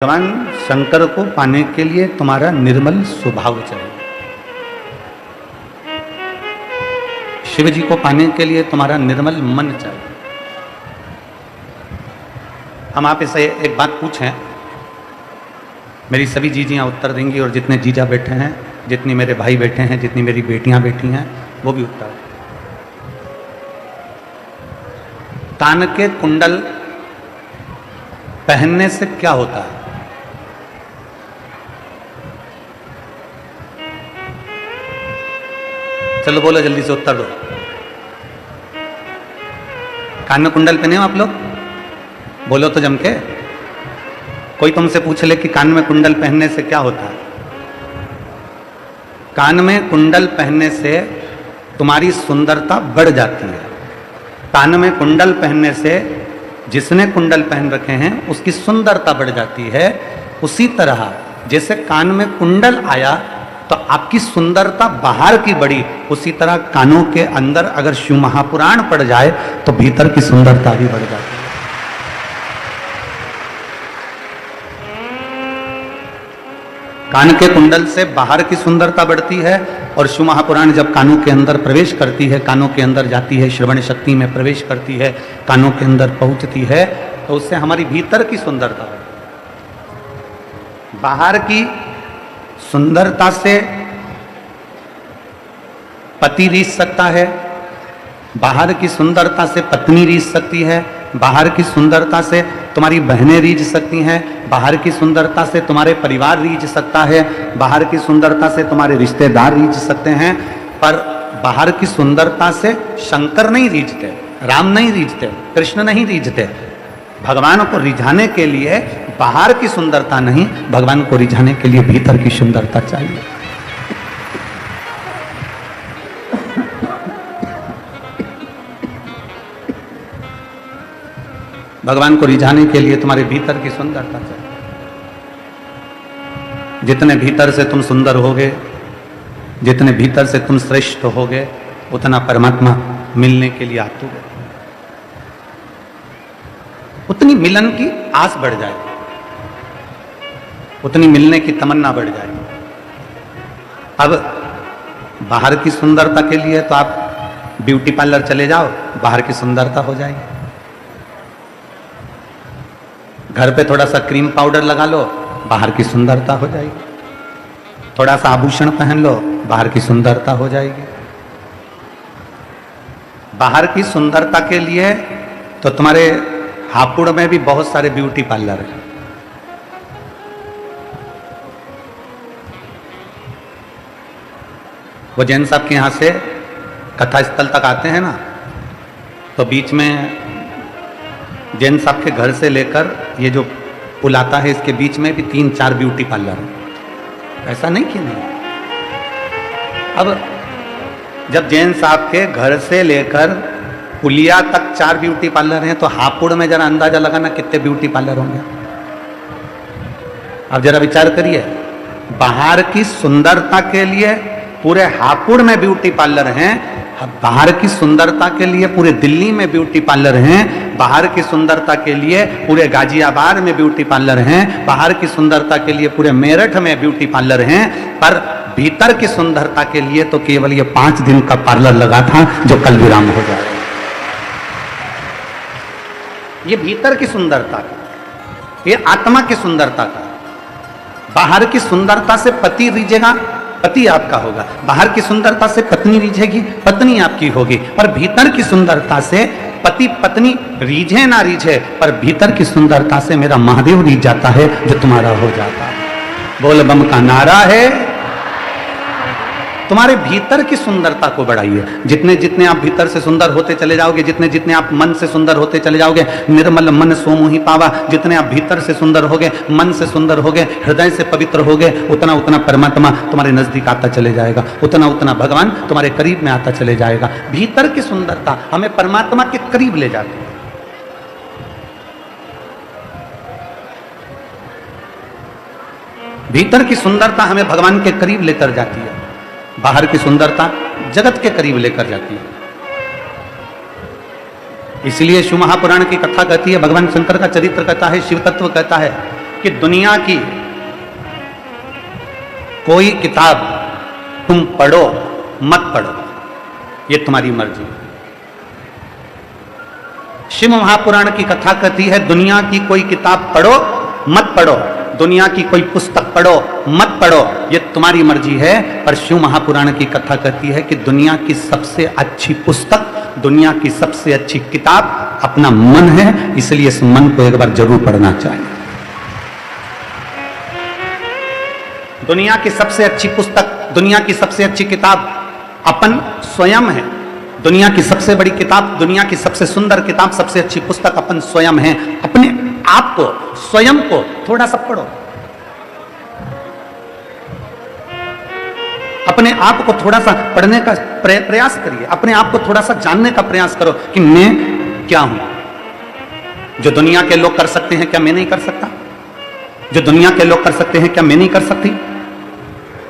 भगवान शंकर को पाने के लिए तुम्हारा निर्मल स्वभाव चाहिए। शिव जी को पाने के लिए तुम्हारा निर्मल मन चाहिए। हम आप इसे एक बात पूछें, मेरी सभी जीजियां उत्तर देंगी और जितने जीजा बैठे हैं, जितनी मेरे भाई बैठे हैं, जितनी मेरी बेटियां बैठी हैं, वो भी उत्तर। कान के कुंडल पहनने से क्या होता है? चलो बोलो, जल्दी से उत्तर दो। कान में कुंडल पहने हो आप लोग? बोलो तो जम के। कोई तुमसे पूछ ले कि कान में कुंडल पहनने से क्या होता है? कान में कुंडल पहनने से तुम्हारी सुंदरता बढ़ जाती है। कान में कुंडल पहनने से जिसने कुंडल पहन रखे हैं उसकी सुंदरता बढ़ जाती है। उसी तरह जैसे कान में कुंडल आया तो आपकी सुंदरता बाहर की बढ़ी, उसी तरह कानों के अंदर अगर शिव महापुराण पड़ जाए तो भीतर की सुंदरता भी बढ़ जाती है। कान के कुंडल से बाहर की सुंदरता बढ़ती है और शिव महापुराण जब कानों के अंदर प्रवेश करती है, कानों के अंदर जाती है, श्रवण शक्ति में प्रवेश करती है, कानों के अंदर पहुंचती है, तो उससे हमारी भीतर की सुंदरता बढ़ती है। बाहर की सुंदरता से पति रीझ सकता है, बाहर की सुंदरता से पत्नी रीझ सकती है, बाहर की सुंदरता से तुम्हारी बहनें रीझ सकती हैं, बाहर की सुंदरता से तुम्हारे परिवार रीझ सकता है, बाहर की सुंदरता से तुम्हारे रिश्तेदार रीझ सकते हैं, पर बाहर की सुंदरता से शंकर नहीं रीझते, राम नहीं रीझते, कृष्ण नहीं रीझते। भगवान को रिझाने के लिए बाहर की सुंदरता नहीं, भगवान को रिझाने के लिए भीतर की सुंदरता चाहिए। भगवान को रिझाने के लिए तुम्हारे भीतर की सुंदरता चाहिए। जितने भीतर से तुम सुंदर होगे, जितने भीतर से तुम श्रेष्ठ होगे, उतना परमात्मा मिलने के लिए आतुर है, उतनी मिलन की आस बढ़ जाएगी, उतनी मिलने की तमन्ना बढ़ जाएगी। अब बाहर की सुंदरता के लिए तो आप ब्यूटी पार्लर चले जाओ, बाहर की सुंदरता हो जाएगी। घर पे थोड़ा सा क्रीम पाउडर लगा लो, बाहर की सुंदरता हो जाएगी। थोड़ा सा आभूषण पहन लो, बाहर की सुंदरता हो जाएगी। बाहर की सुंदरता के लिए तो तुम्हारे हापुड़ में भी बहुत सारे ब्यूटी पार्लर हैं। वो जैन साहब के यहाँ से कथा स्थल तक आते हैं ना, तो बीच में जैन साहब के घर से लेकर ये जो पुल आता है, इसके बीच में भी 3-4 ब्यूटी पार्लर है। ऐसा नहीं कि नहीं। अब जब जैन साहब के घर से लेकर पुलिया तक 4 ब्यूटी पार्लर हैं, तो हापुड़ में जरा अंदाजा लगाना कितने ब्यूटी पार्लर होंगे। अब जरा विचार करिए, बाहर की सुंदरता के लिए पूरे हापुड़ में ब्यूटी पार्लर हैं, बाहर की सुंदरता के लिए पूरे दिल्ली में ब्यूटी पार्लर हैं, बाहर की सुंदरता के लिए पूरे गाजियाबाद में ब्यूटी पार्लर हैं, बाहर की सुंदरता के लिए पूरे मेरठ में ब्यूटी पार्लर हैं, पर भीतर की सुंदरता के लिए तो केवल ये 5 दिन का पार्लर लगा था जो कल विराम हो जाएगा। ये भीतर की सुंदरता का, ये आत्मा की सुंदरता का। बाहर की सुंदरता से पति रीझेगा, पति आपका होगा। बाहर की सुंदरता से पत्नी रीझेगी, पत्नी आपकी होगी। पर भीतर की सुंदरता से पति पत्नी रीझे ना रीझे, पर भीतर की सुंदरता से मेरा महादेव रीझ जाता है, जो तुम्हारा हो जाता है। बोल बम का नारा है। तुम्हारे भीतर की सुंदरता को बढ़ाइए। जितने जितने आप भीतर से सुंदर होते चले जाओगे, जितने जितने आप मन से सुंदर होते चले जाओगे, निर्मल मन सो मोहि पावा, जितने आप भीतर से सुंदर होगे, मन से सुंदर होगे, हृदय से पवित्र होगे, उतना उतना परमात्मा तुम्हारे नजदीक आता चले जाएगा, उतना उतना भगवान तुम्हारे करीब में आता चले जाएगा। भीतर की सुंदरता हमें परमात्मा के करीब ले जाती है। भीतर की सुंदरता हमें भगवान के करीब लेकर जाती है, बाहर की सुंदरता जगत के करीब लेकर जाती है। इसलिए शिव महापुराण की कथा कहती है, भगवान शंकर का चरित्र कहता है, शिव तत्व कहता है कि दुनिया की कोई किताब तुम पढ़ो मत पढ़ो, ये तुम्हारी मर्जी है। शिव महापुराण की कथा कहती है दुनिया की कोई किताब पढ़ो मत पढ़ो, दुनिया की कोई पुस्तक पढ़ो मत पढ़ो, ये तुम्हारी मर्जी है। पर शिव महापुराण की कथा कहती है कि दुनिया की सबसे अच्छी पुस्तक, दुनिया की सबसे अच्छी किताब अपना मन है, इसलिए इस मन को एक बार जरूर पढ़ना चाहिए। दुनिया की सबसे अच्छी पुस्तक, दुनिया की सबसे अच्छी किताब अपन स्वयं है। दुनिया की सबसे बड़ी किताब, दुनिया की सबसे सुंदर किताब, सबसे अच्छी पुस्तक अपन स्वयं है। अपने आप को, स्वयं को थोड़ा सा पढ़ो, अपने आप को थोड़ा सा पढ़ने का प्रयास करिए, अपने आप को थोड़ा सा जानने का प्रयास करो कि मैं क्या हूं। जो दुनिया के लोग कर सकते हैं क्या मैं नहीं कर सकता? जो दुनिया के लोग कर सकते हैं क्या मैं नहीं कर सकती?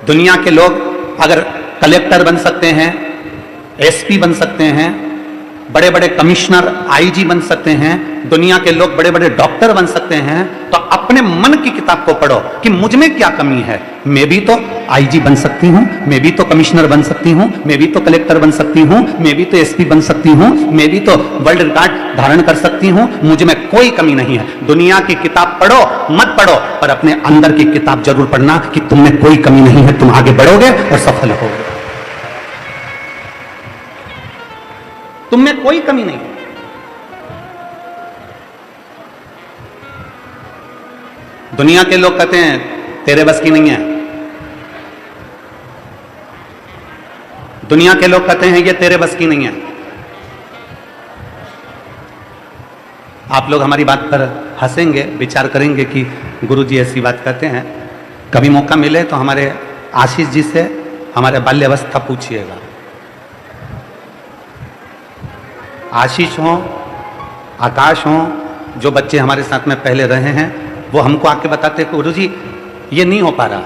दुनिया के लोग अगर कलेक्टर बन सकते हैं, एसपी बन सकते हैं, बड़े बड़े कमिश्नर आईजी बन सकते हैं, दुनिया के लोग बड़े बड़े डॉक्टर बन सकते हैं, तो अपने मन की किताब को पढ़ो कि मुझ में क्या कमी है। मैं भी तो आईजी बन सकती हूं, मैं भी तो कमिश्नर बन सकती हूं, मैं भी तो कलेक्टर बन सकती हूं, मैं भी तो एसपी बन सकती हूं, मैं भी तो वर्ल्ड रिकॉर्ड धारण कर सकती हूं, मुझ में कोई कमी नहीं है। दुनिया की किताब पढ़ो मत पढ़ो, पर अपने अंदर की किताब जरूर पढ़ना कि तुम में कोई कमी नहीं है, तुम आगे बढ़ोगे और सफल होगे। तुम में कोई कमी नहीं। दुनिया के लोग कहते हैं तेरे बस की नहीं है, दुनिया के लोग कहते हैं ये तेरे बस की नहीं है। आप लोग हमारी बात पर हंसेंगे, विचार करेंगे कि गुरुजी ऐसी बात कहते हैं। कभी मौका मिले तो हमारे आशीष जी से हमारे बाल्यावस्था पूछिएगा। आशीष हो, आकाश हो, जो बच्चे हमारे साथ में पहले रहे हैं, वो हमको आके बताते हैं गुरुजी ये नहीं हो पा रहा,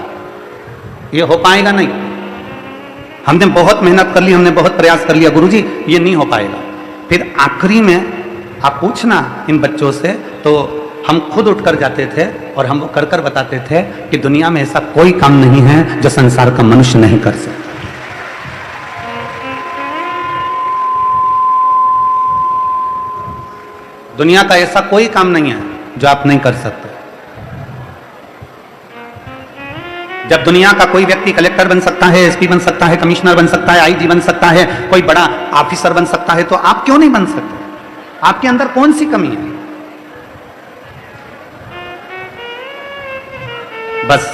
ये हो पाएगा नहीं, हमने बहुत मेहनत कर ली, हमने बहुत प्रयास कर लिया, गुरुजी ये नहीं हो पाएगा। फिर आखिरी में आप पूछना इन बच्चों से, तो हम खुद उठकर जाते थे और हम वो कर कर बताते थे कि दुनिया में ऐसा कोई काम नहीं है जो संसार का मनुष्य नहीं कर सकता। दुनिया का ऐसा कोई काम नहीं है जो आप नहीं कर सकते। जब दुनिया का कोई व्यक्ति कलेक्टर बन सकता है, एसपी बन सकता है, कमिश्नर बन सकता है, आईजी बन सकता है, कोई बड़ा ऑफिसर बन सकता है, तो आप क्यों नहीं बन सकते? आपके अंदर कौन सी कमी है? बस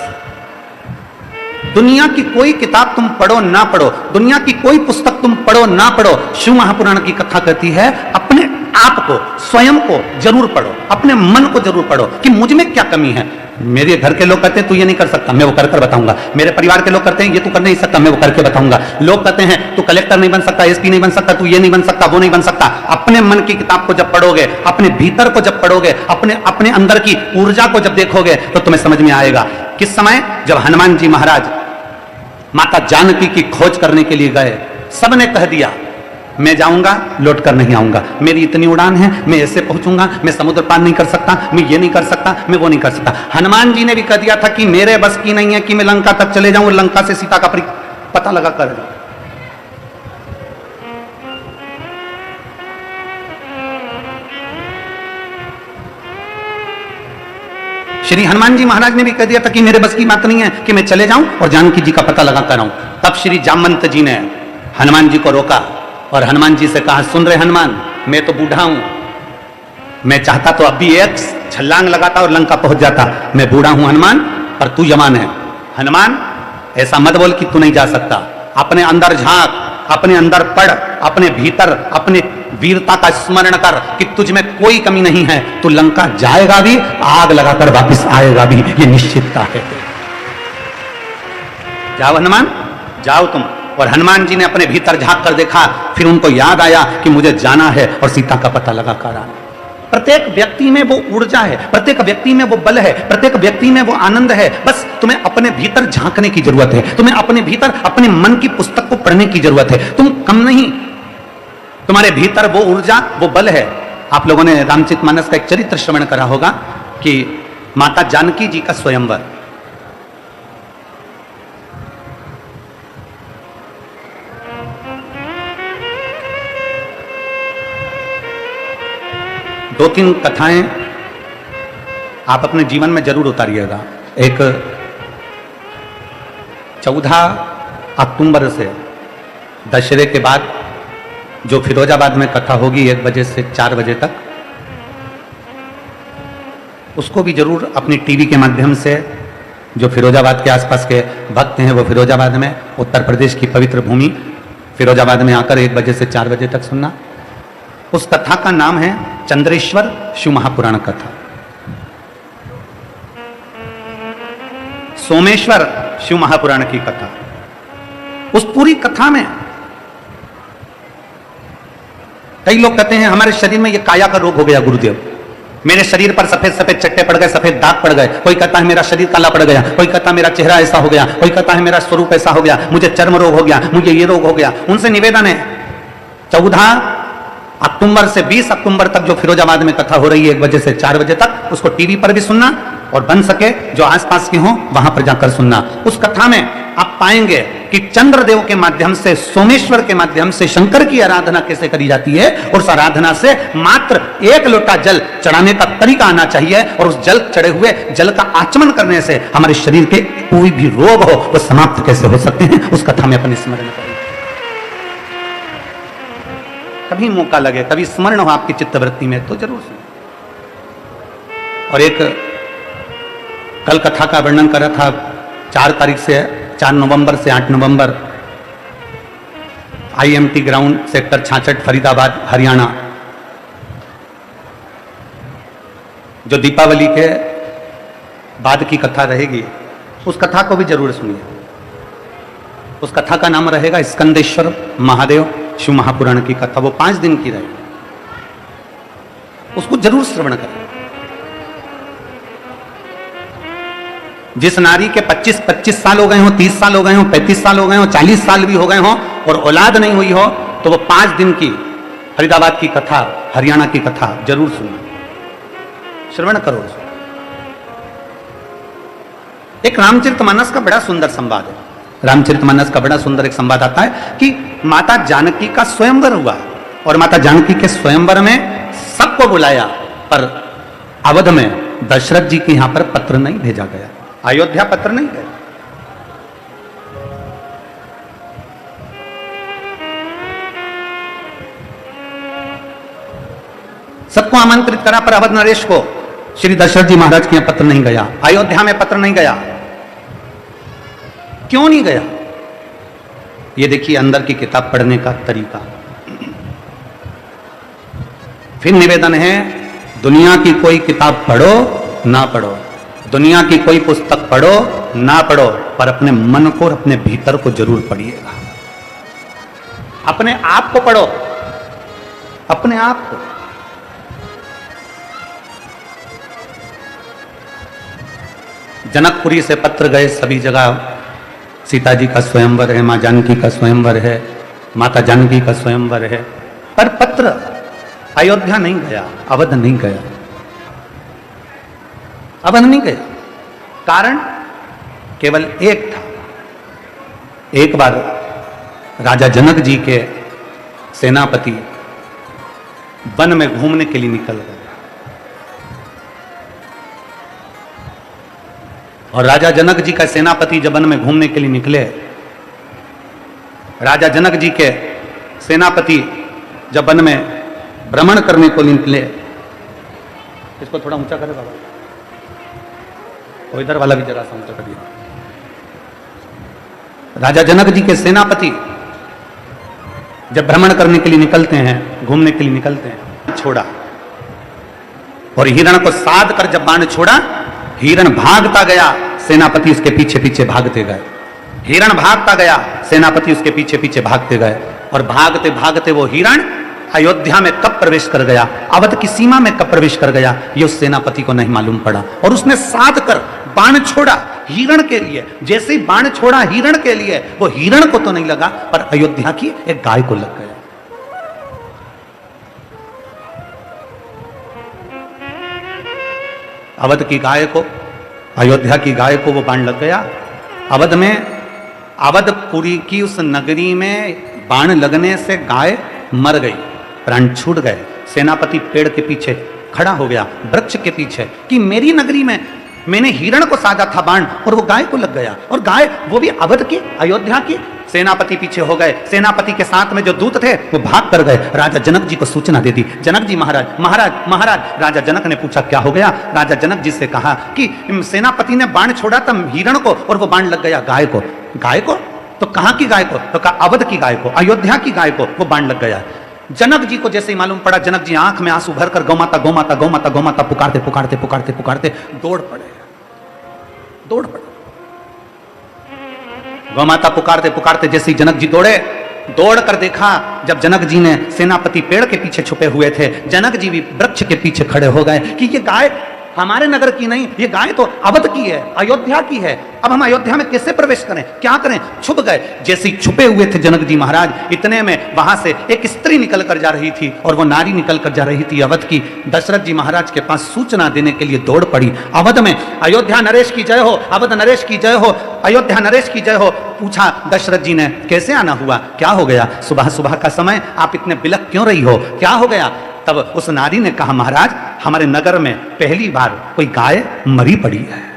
दुनिया की कोई किताब तुम पढ़ो ना पढ़ो, दुनिया की कोई पुस्तक तुम पढ़ो ना पढ़ो, शिव महापुराण की कथा कहती है अपने आप को, स्वयं को जरूर पढ़ो, अपने मन को जरूर पढ़ो कि मुझ में क्या कमी है। मेरे घर के लोग कहते हैं तू ये नहीं कर सकता, मैं वो कर कर बताऊंगा। मेरे परिवार के लोग कहते हैं ये तू कर नहीं सकता, मैं वो करके बताऊंगा। लोग कहते हैं तू कलेक्टर नहीं बन सकता, एसपी नहीं बन सकता, तू ये नहीं बन सकता, वो नहीं बन सकता। अपने मन की किताब को जब पढ़ोगे, अपने भीतर को जब पढ़ोगे, अपने अंदर की ऊर्जा को जब देखोगे, तो तुम्हें समझ में आएगा। किस समय? जब हनुमान जी महाराज माता जानकी की खोज करने के लिए गए, सबने कह दिया मैं जाऊंगा लौट कर नहीं आऊंगा, मेरी इतनी उड़ान है, मैं ऐसे पहुंचूंगा, मैं समुद्र पार नहीं कर सकता, मैं ये नहीं कर सकता, मैं वो नहीं कर सकता। हनुमान जी ने भी कह दिया था कि मेरे बस की नहीं है कि मैं लंका तक चले जाऊं, लंका से सीता का पता लगा कर जाऊं। श्री हनुमान जी महाराज ने भी कह दिया था कि मेरे बस की बात नहीं है कि मैं चले जाऊं और जानकी जी का पता लगा कर आऊं। तब श्री जामवंत जी ने हनुमान जी को रोका और हनुमान जी से कहा सुन रहे हनुमान, मैं तो बूढ़ा हूं, मैं चाहता तो अभी एक छलांग लगाता और लंका पहुंच जाता, मैं बूढ़ा हूं हनुमान, पर तू जवान है। हनुमान ऐसा मत बोल कि तू नहीं जा सकता, अपने अंदर झांक, अपने अंदर पढ़, अपने भीतर अपने वीरता का स्मरण कर कि तुझ में कोई कमी नहीं है, तू लंका जाएगा भी, आग लगाकर वापस आएगा भी, ये निश्चितता है। जाओ हनुमान, जाओ तुम। और हनुमान जी ने अपने भीतर झांक कर देखा, फिर उनको याद आया कि मुझे जाना है और सीता का पता लगा कर आना। प्रत्येक व्यक्ति में वो ऊर्जा है, प्रत्येक व्यक्ति में वो बल है, प्रत्येक व्यक्ति में वो आनंद है। बस तुम्हें अपने भीतर झांकने की जरूरत है, तुम्हें अपने भीतर अपने मन की पुस्तक को पढ़ने की जरूरत है। तुम कम नहीं, तुम्हारे भीतर वो ऊर्जा, वो बल है। आप लोगों ने रामचरितमानस का एक चरित्र श्रवण करा होगा कि माता जानकी जी का स्वयंवर। दो तीन कथाएं आप अपने जीवन में जरूर उतारिएगा। एक 14 अक्टूबर से दशहरे के बाद जो फिरोजाबाद में कथा होगी 1 बजे से 4 बजे तक, उसको भी जरूर अपनी टीवी के माध्यम से, जो फिरोजाबाद के आसपास के भक्त हैं वो फिरोजाबाद में, उत्तर प्रदेश की पवित्र भूमि फिरोजाबाद में आकर 1 बजे से 4 बजे तक सुनना। उस कथा का नाम है चंद्रेश्वर शिव महापुराण कथा। सोमेश्वर शिव महापुराण की कथा। उस पूरी कथा में कई लोग कहते हैं हमारे शरीर में ये काया का रोग हो गया गुरुदेव, मेरे शरीर पर सफेद सफेद चट्टे पड़ गए, सफेद दाग पड़ गए। कोई कहता है मेरा शरीर काला पड़ गया, कोई कहता है मेरा चेहरा ऐसा हो गया, कोई कहता है मेरा स्वरूप ऐसा हो गया, मुझे चर्म रोग हो गया, मुझे ये रोग हो गया। उनसे निवेदन है 14 अक्टूबर से 20 अक्टूबर तक जो फिरोजाबाद में कथा हो रही है 1 बजे से 4 बजे तक, उसको टीवी पर भी सुनना और बन सके जो आसपास के हों वहां पर जाकर सुनना। उस कथा में आप पाएंगे कि चंद्रदेव के माध्यम से, सोमेश्वर के माध्यम से शंकर की आराधना कैसे करी जाती है, और उस आराधना से मात्र 1 लोटा जल चढ़ाने का तरीका आना चाहिए, और उस जल चढ़े हुए जल का आचमन करने से हमारे शरीर के कोई भी रोग हो वो समाप्त कैसे हो सकते हैं, उस कथा में अपन स्मरण करें। कभी मौका लगे, कभी स्मरण हो आपकी चित्तवृत्ति में तो जरूर सुने। और एक कल कथा का वर्णन करा था 4 तारीख से 4 नवंबर से 8 नवंबर IMT ground sector 66 Faridabad Haryana, जो दीपावली के बाद की कथा रहेगी, उस कथा को भी जरूर सुनिए। उस कथा का नाम रहेगा स्कंदेश्वर महादेव शिव महापुराण की कथा। वो 5 दिन की रहेगी, उसको जरूर श्रवण करें। जिस नारी के 25 साल हो गए हो, 30 साल हो गए हो, 35 साल हो गए हो, 40 साल भी हो गए हो और औलाद नहीं हुई हो, तो वो 5 दिन की फरीदाबाद की कथा, हरियाणा की कथा जरूर सुनना, श्रवण करो। एक रामचरितमानस का बड़ा सुंदर संवाद है। रामचरितमानस का बड़ा सुंदर एक संवाद आता है कि माता जानकी का स्वयंवर हुआ, और माता जानकी के स्वयंवर में सबको बुलाया, पर अवध में दशरथ जी के यहां पर पत्र नहीं भेजा गया, अयोध्या पत्र नहीं गया। सबको आमंत्रित करा, पर अवध नरेश को, श्री दशरथ जी महाराज के यहां पत्र नहीं गया, अयोध्या में पत्र नहीं गया। क्यों नहीं गया? ये देखिए अंदर की किताब पढ़ने का तरीका। फिर निवेदन है, दुनिया की कोई किताब पढ़ो ना पढ़ो, दुनिया की कोई पुस्तक पढ़ो ना पढ़ो, पर अपने मन को और अपने भीतर को जरूर पढ़िएगा। अपने आप को पढ़ो, अपने आप को। जनकपुरी से पत्र गए सभी जगह, सीता जी का स्वयंवर है, मां जानकी का स्वयंवर है, माता जानकी का स्वयंवर है, पर पत्र अयोध्या नहीं गया, अवध नहीं गया, अवध नहीं गया। कारण केवल एक था। एक बार राजा जनक जी के सेनापति वन में घूमने के लिए निकल गए, और राजा जनक जी का सेनापति जब वन में घूमने के लिए निकले, राजा जनक जी के सेनापति जब वन में भ्रमण करने को निकले, इसको थोड़ा ऊंचा करे बाबा, और इधर वाला भी जरा सा ऊंचा कर दिया। राजा जनक जी के सेनापति जब भ्रमण करने के लिए निकलते हैं, घूमने के लिए निकलते हैं, छोड़ा, और हिरण को साध कर जब बाण छोड़ा, हिरण भागता गया, सेनापति उसके पीछे पीछे भागते गए। हिरण भागता गया, सेनापति उसके पीछे पीछे भागते गए, और भागते भागते वो हिरण अयोध्या में कब प्रवेश कर गया, अवध की सीमा में कब प्रवेश कर गया, ये उस सेनापति को नहीं मालूम पड़ा। और उसने साध कर बाण छोड़ा हिरण के लिए। जैसे ही बाण छोड़ा हिरण के लिए, वो हिरण को तो नहीं लगा, पर अयोध्या की एक गाय को लग गया। अवध की गाय को, अयोध्या की गाय को वो बाण लग गया। अवध में, अवधपुरी की उस नगरी में बाण लगने से गाय मर गई, प्राण छूट गए। सेनापति पेड़ के पीछे खड़ा हो गया, वृक्ष के पीछे, कि मेरी नगरी में मैंने हिरण को साधा था बाण और वो गाय को लग गया, और गाय वो भी अवध की, अयोध्या की। सेनापति पीछे हो गए, सेनापति के साथ में जो दूत थे वो भाग कर गए, राजा जनक जी को सूचना दे दी। जनक जी महाराज, महाराज, महाराज। राजा जनक ने पूछा क्या हो गया? राजा जनक जी से कहा कि सेनापति ने बाण छोड़ा था हिरण को और वो बाण लग गया गाय को। गाय को? तो कहां की गाय को? तो कहा अवध की गाय को, अयोध्या की गाय को वो बाण लग गया। जनक जी को जैसे ही मालूम पड़ा, जनक जी आंख में आंसू भरकर गौमाता गौमाता गौमाता गौमाता पुकारते पुकारते पुकारते पुकारते दौड़ पड़े, दौड़ पड़े। गौमाता पुकारते पुकारते जैसे ही जनक जी दौड़े, दौड़ कर देखा, जब जनक जी ने, सेनापति पेड़ के पीछे छुपे हुए थे, जनक जी भी वृक्ष के पीछे खड़े हो गए कि ये गाय हमारे नगर की नहीं, ये गाय तो अवध की है, अयोध्या की है। अब हम अयोध्या में कैसे प्रवेश करें, क्या करें? छुप गए। जैसे ही छुपे हुए थे जनक जी महाराज, इतने में वहां से एक स्त्री निकल कर जा रही थी, और वो नारी निकल कर जा रही थी अवध की। दशरथ जी महाराज के पास सूचना देने के लिए दौड़ पड़ी। अवध में अयोध्या नरेश की जय हो, अवध नरेश की जय हो, अयोध्या नरेश की जय हो। पूछा दशरथ जी ने कैसे आना हुआ, क्या हो गया? सुबह सुबह का समय आप इतने बिलक क्यों रही हो, क्या हो गया? तब उस नारी ने कहा महाराज, हमारे नगर में पहली बार कोई गाय मरी पड़ी है,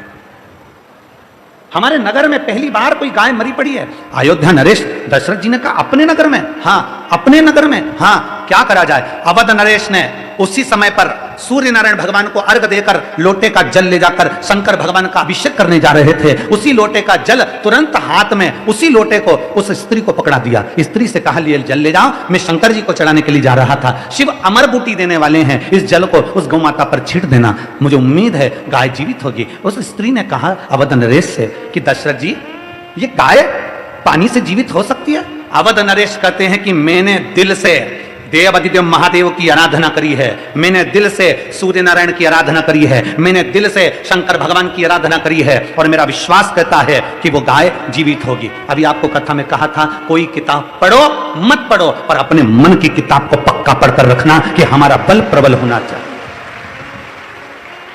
हमारे नगर में पहली बार कोई गाय मरी पड़ी है। अयोध्या नरेश, दशरथ जी ने कहा अपने नगर में? हाँ अपने नगर में। हाँ क्या करा जाए? अवध नरेश ने उसी समय पर सूर्य नारायण भगवान को अर्घ देकर लोटे का जल ले जाकर शंकर भगवान का अभिषेक करने जा रहे थे। उसी लोटे का जल तुरंत हाथ में, उसी लोटे को उस स्त्री को पकड़ा दिया। स्त्री से कहा लिए जल ले जाओ, मैं शंकर जी को चढ़ाने के लिए जा रहा था, शिव अमर बूटी देने वाले हैं, इस जल को उस गौमाता पर छीट देना, मुझे उम्मीद है गाय जीवित होगी। उस स्त्री ने कहा अवध नरेश से कि दशरथ जी, ये गाय पानी से जीवित हो सकती है? अवध नरेश कहते हैं कि मैंने दिल से देव अधिदेव महादेव की आराधना करी है, मैंने दिल से सूर्य नारायण की आराधना करी है, मैंने दिल से शंकर भगवान की आराधना करी है, और मेरा विश्वास कहता है कि वो गाय जीवित होगी। अभी आपको कथा में कहा था कोई किताब पढ़ो मत पढ़ो, पर अपने मन की किताब को पक्का पढ़कर रखना कि हमारा बल प्रबल होना चाहिए।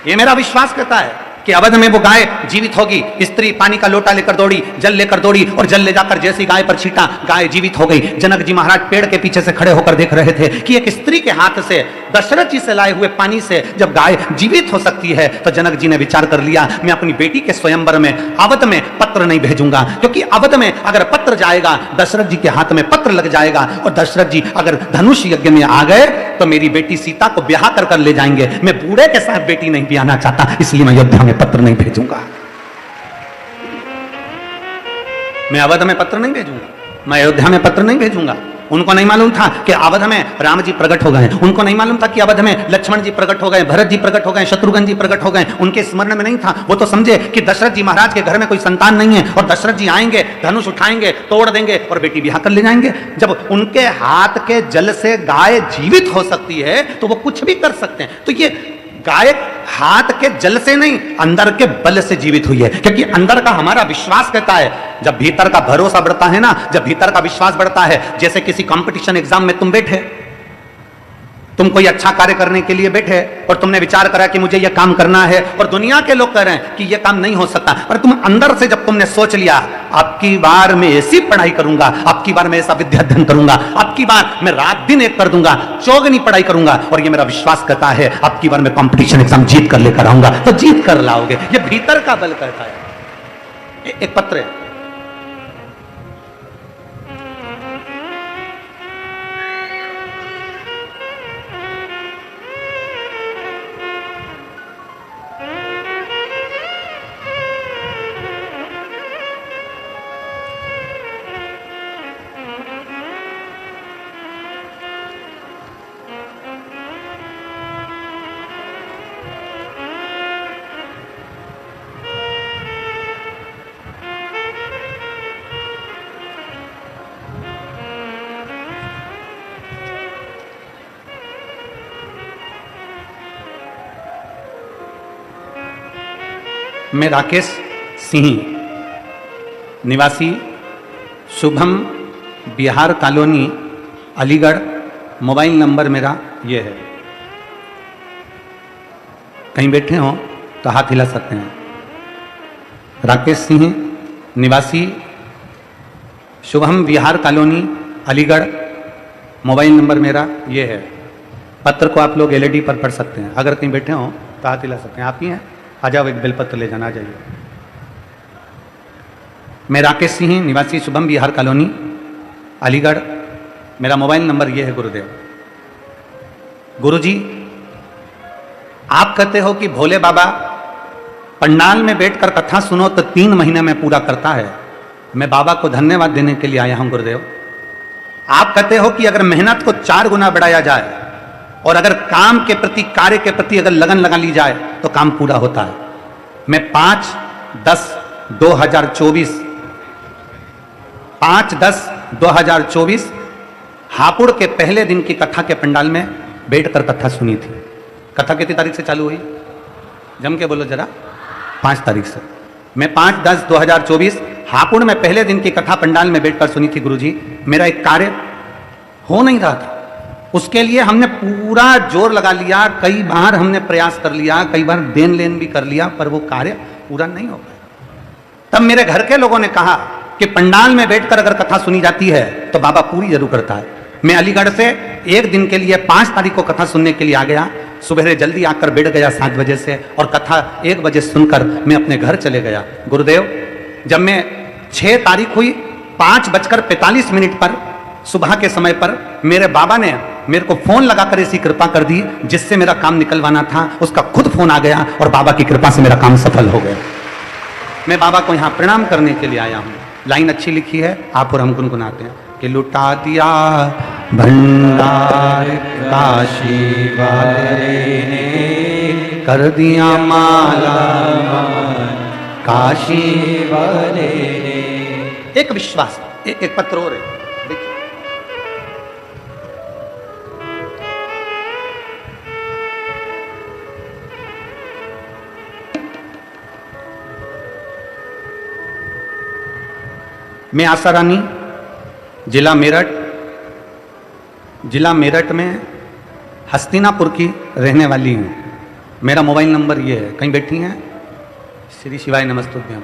ये मेरा विश्वास कहता है कि अवध में वो गाय जीवित होगी। स्त्री पानी का लोटा लेकर दौड़ी, जल लेकर दौड़ी, और जल ले जाकर जैसी गाय पर छीटा, गाय जीवित हो गई। जनक जी महाराज पेड़ के पीछे से खड़े होकर देख रहे थे कि एक स्त्री के हाथ से, दशरथ जी से लाए हुए पानी से जब गाय जीवित हो सकती है, तो जनक जी ने विचार कर लिया मैं अपनी बेटी के स्वयंवर में अवध में पत्र नहीं भेजूंगा, क्योंकि अवध में अगर पत्र जाएगा, दशरथ जी के हाथ में पत्र लग जाएगा, और दशरथ जी अगर धनुष यज्ञ में आ गए तो मेरी बेटी सीता को ब्याह कर ले जाएंगे। मैं बूढ़े के साथ बेटी नहीं ब्याहना चाहता, इसलिए मैं अयोध्या में पत्र नहीं भेजूंगा, मैं अवध में पत्र नहीं भेजूंगा, मैं अयोध्या में पत्र नहीं भेजूंगा। उनको नहीं मालूम था कि अवध में राम जी प्रकट हो गए, उनको नहीं मालूम था कि अवध में लक्ष्मण जी प्रकट हो गए, भरत जी प्रकट हो गए, शत्रुघ्न जी प्रकट हो गए, उनके स्मरण में नहीं था। वो तो समझे कि दशरथ जी महाराज के घर में कोई संतान नहीं है, और दशरथ जी आएंगे, धनुष उठाएंगे, तोड़ देंगे और बेटी ब्याह कर ले जाएंगे। जब उनके हाथ के जल से गाय जीवित हो सकती है तो वो कुछ भी कर सकते हैं। तो ये गाय हाथ के जल से नहीं, अंदर के बल से जीवित हुई है, क्योंकि अंदर का हमारा विश्वास कहता है, जब भीतर का भरोसा बढ़ता है ना, जब भीतर का विश्वास बढ़ता है, जैसे किसी कंपटीशन एग्जाम में तुम बैठे, तुम कोई अच्छा कार्य करने के लिए बैठे और तुमने विचार करा कि मुझे यह काम करना है, और दुनिया के लोग कह रहे हैं कि यह काम नहीं हो सकता, पर तुम अंदर से जब तुमने सोच लिया आपकी बार मैं ऐसी पढ़ाई करूंगा, आपकी बार मैं ऐसा विद्या अध्ययन करूंगा, आपकी बार मैं रात दिन एक कर दूंगा, चौगनी पढ़ाई करूंगा, और ये मेरा विश्वास कहता है आपकी बार मैं कंपटीशन एग्जाम जीत कर लेकर आऊंगा, तो जीत कर लाओगे। ये भीतर का बल कहता है। एक पत्र है, मैं राकेश सिंह, निवासी Shubham Bihar colony Aligarh, mobile number मेरा ये है। कहीं बैठे हो तो हाथ हिला सकते हैं। राकेश सिंह, निवासी शुभम विहार कॉलोनी, अलीगढ़। मोबाइल नंबर मेरा ये है। पत्र को आप लोग एलईडी पर पढ़ सकते हैं। अगर कहीं बैठे हों तो हाथ हिला सकते हैं। आप ही हैं, आ जाओ, एक बेलपत्र ले जाना, आ जाइए। मैं राकेश सिंह, निवासी शुभम विहार कॉलोनी, अलीगढ़। मेरा मोबाइल नंबर ये है गुरुदेव। गुरुजी, आप कहते हो कि भोले बाबा पंडाल में बैठकर कथा सुनो तो 3 महीने में पूरा करता है। मैं बाबा को धन्यवाद देने के लिए आया हूं गुरुदेव। आप कहते हो कि अगर मेहनत को 4 गुना बढ़ाया जाए और अगर काम के प्रति, कार्य के प्रति अगर लगन लगा ली जाए तो काम पूरा होता है। मैं 5/10/2024 हापुड़ के पहले दिन की कथा के पंडाल में बैठकर कथा सुनी थी। कथा कितनी तारीख से चालू हुई? जम के बोलो जरा। 5 तारीख से। मैं 5/10/2024 हापुड़ में पहले दिन की कथा पंडाल में बैठकर सुनी थी। गुरुजी, मेरा एक कार्य हो नहीं रहा था। उसके लिए हमने पूरा जोर लगा लिया, कई बार हमने प्रयास कर लिया, कई बार देन लेन भी कर लिया, पर वो कार्य पूरा नहीं हो पाया। तब मेरे घर के लोगों ने कहा कि पंडाल में बैठकर अगर कथा सुनी जाती है तो बाबा पूरी जरूर करता है। मैं अलीगढ़ से एक दिन के लिए 5 तारीख को कथा सुनने के लिए आ गया। सुबह जल्दी आकर बैठ गया 7 बजे से, और कथा 1 बजे सुनकर मैं अपने घर चले गया। गुरुदेव, जब मैं 6 तारीख हुई 5:45 पर सुबह के समय पर मेरे बाबा ने मेरे को फोन लगाकर ऐसी कृपा कर दी, जिससे मेरा काम निकलवाना था उसका खुद फोन आ गया और बाबा की कृपा से मेरा काम सफल हो गया। मैं बाबा को यहाँ प्रणाम करने के लिए आया हूँ। लाइन अच्छी लिखी है, आप और हम गुनगुनाते हैं कि लुटा दिया भंडार काशी वाले ने, कर दिया माला काशी वाले ने। एक विश्वास, एक पत्र और है, देखिए। मैं आशा रानी, जिला मेरठ में हस्तिनापुर की रहने वाली हूँ। मेरा मोबाइल नंबर ये है। कहीं बैठी हैं? श्री शिवाय नमस्तुभ्यम।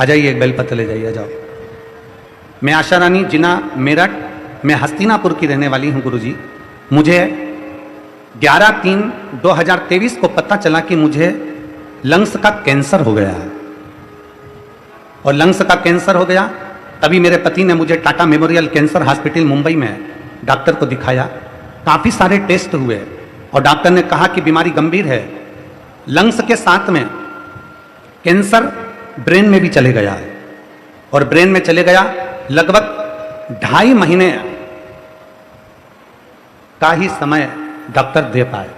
आ जाइए, एक बेलपत्र ले जाइए, आ जाओ। मैं आशा रानी, जिला मेरठ में हस्तिनापुर की रहने वाली हूँ। गुरुजी, मुझे 11/3/2023 को पता चला कि मुझे लंग्स का कैंसर हो गया है। और लंग्स का कैंसर हो गया, तभी मेरे पति ने मुझे Tata memorial cancer hospital Mumbai में डॉक्टर को दिखाया। काफ़ी सारे टेस्ट हुए और डॉक्टर ने कहा कि बीमारी गंभीर है। लंग्स के साथ में कैंसर ब्रेन में भी चले गया है, और ब्रेन में चले गया लगभग 2.5 महीने का ही समय डॉक्टर दे पाए।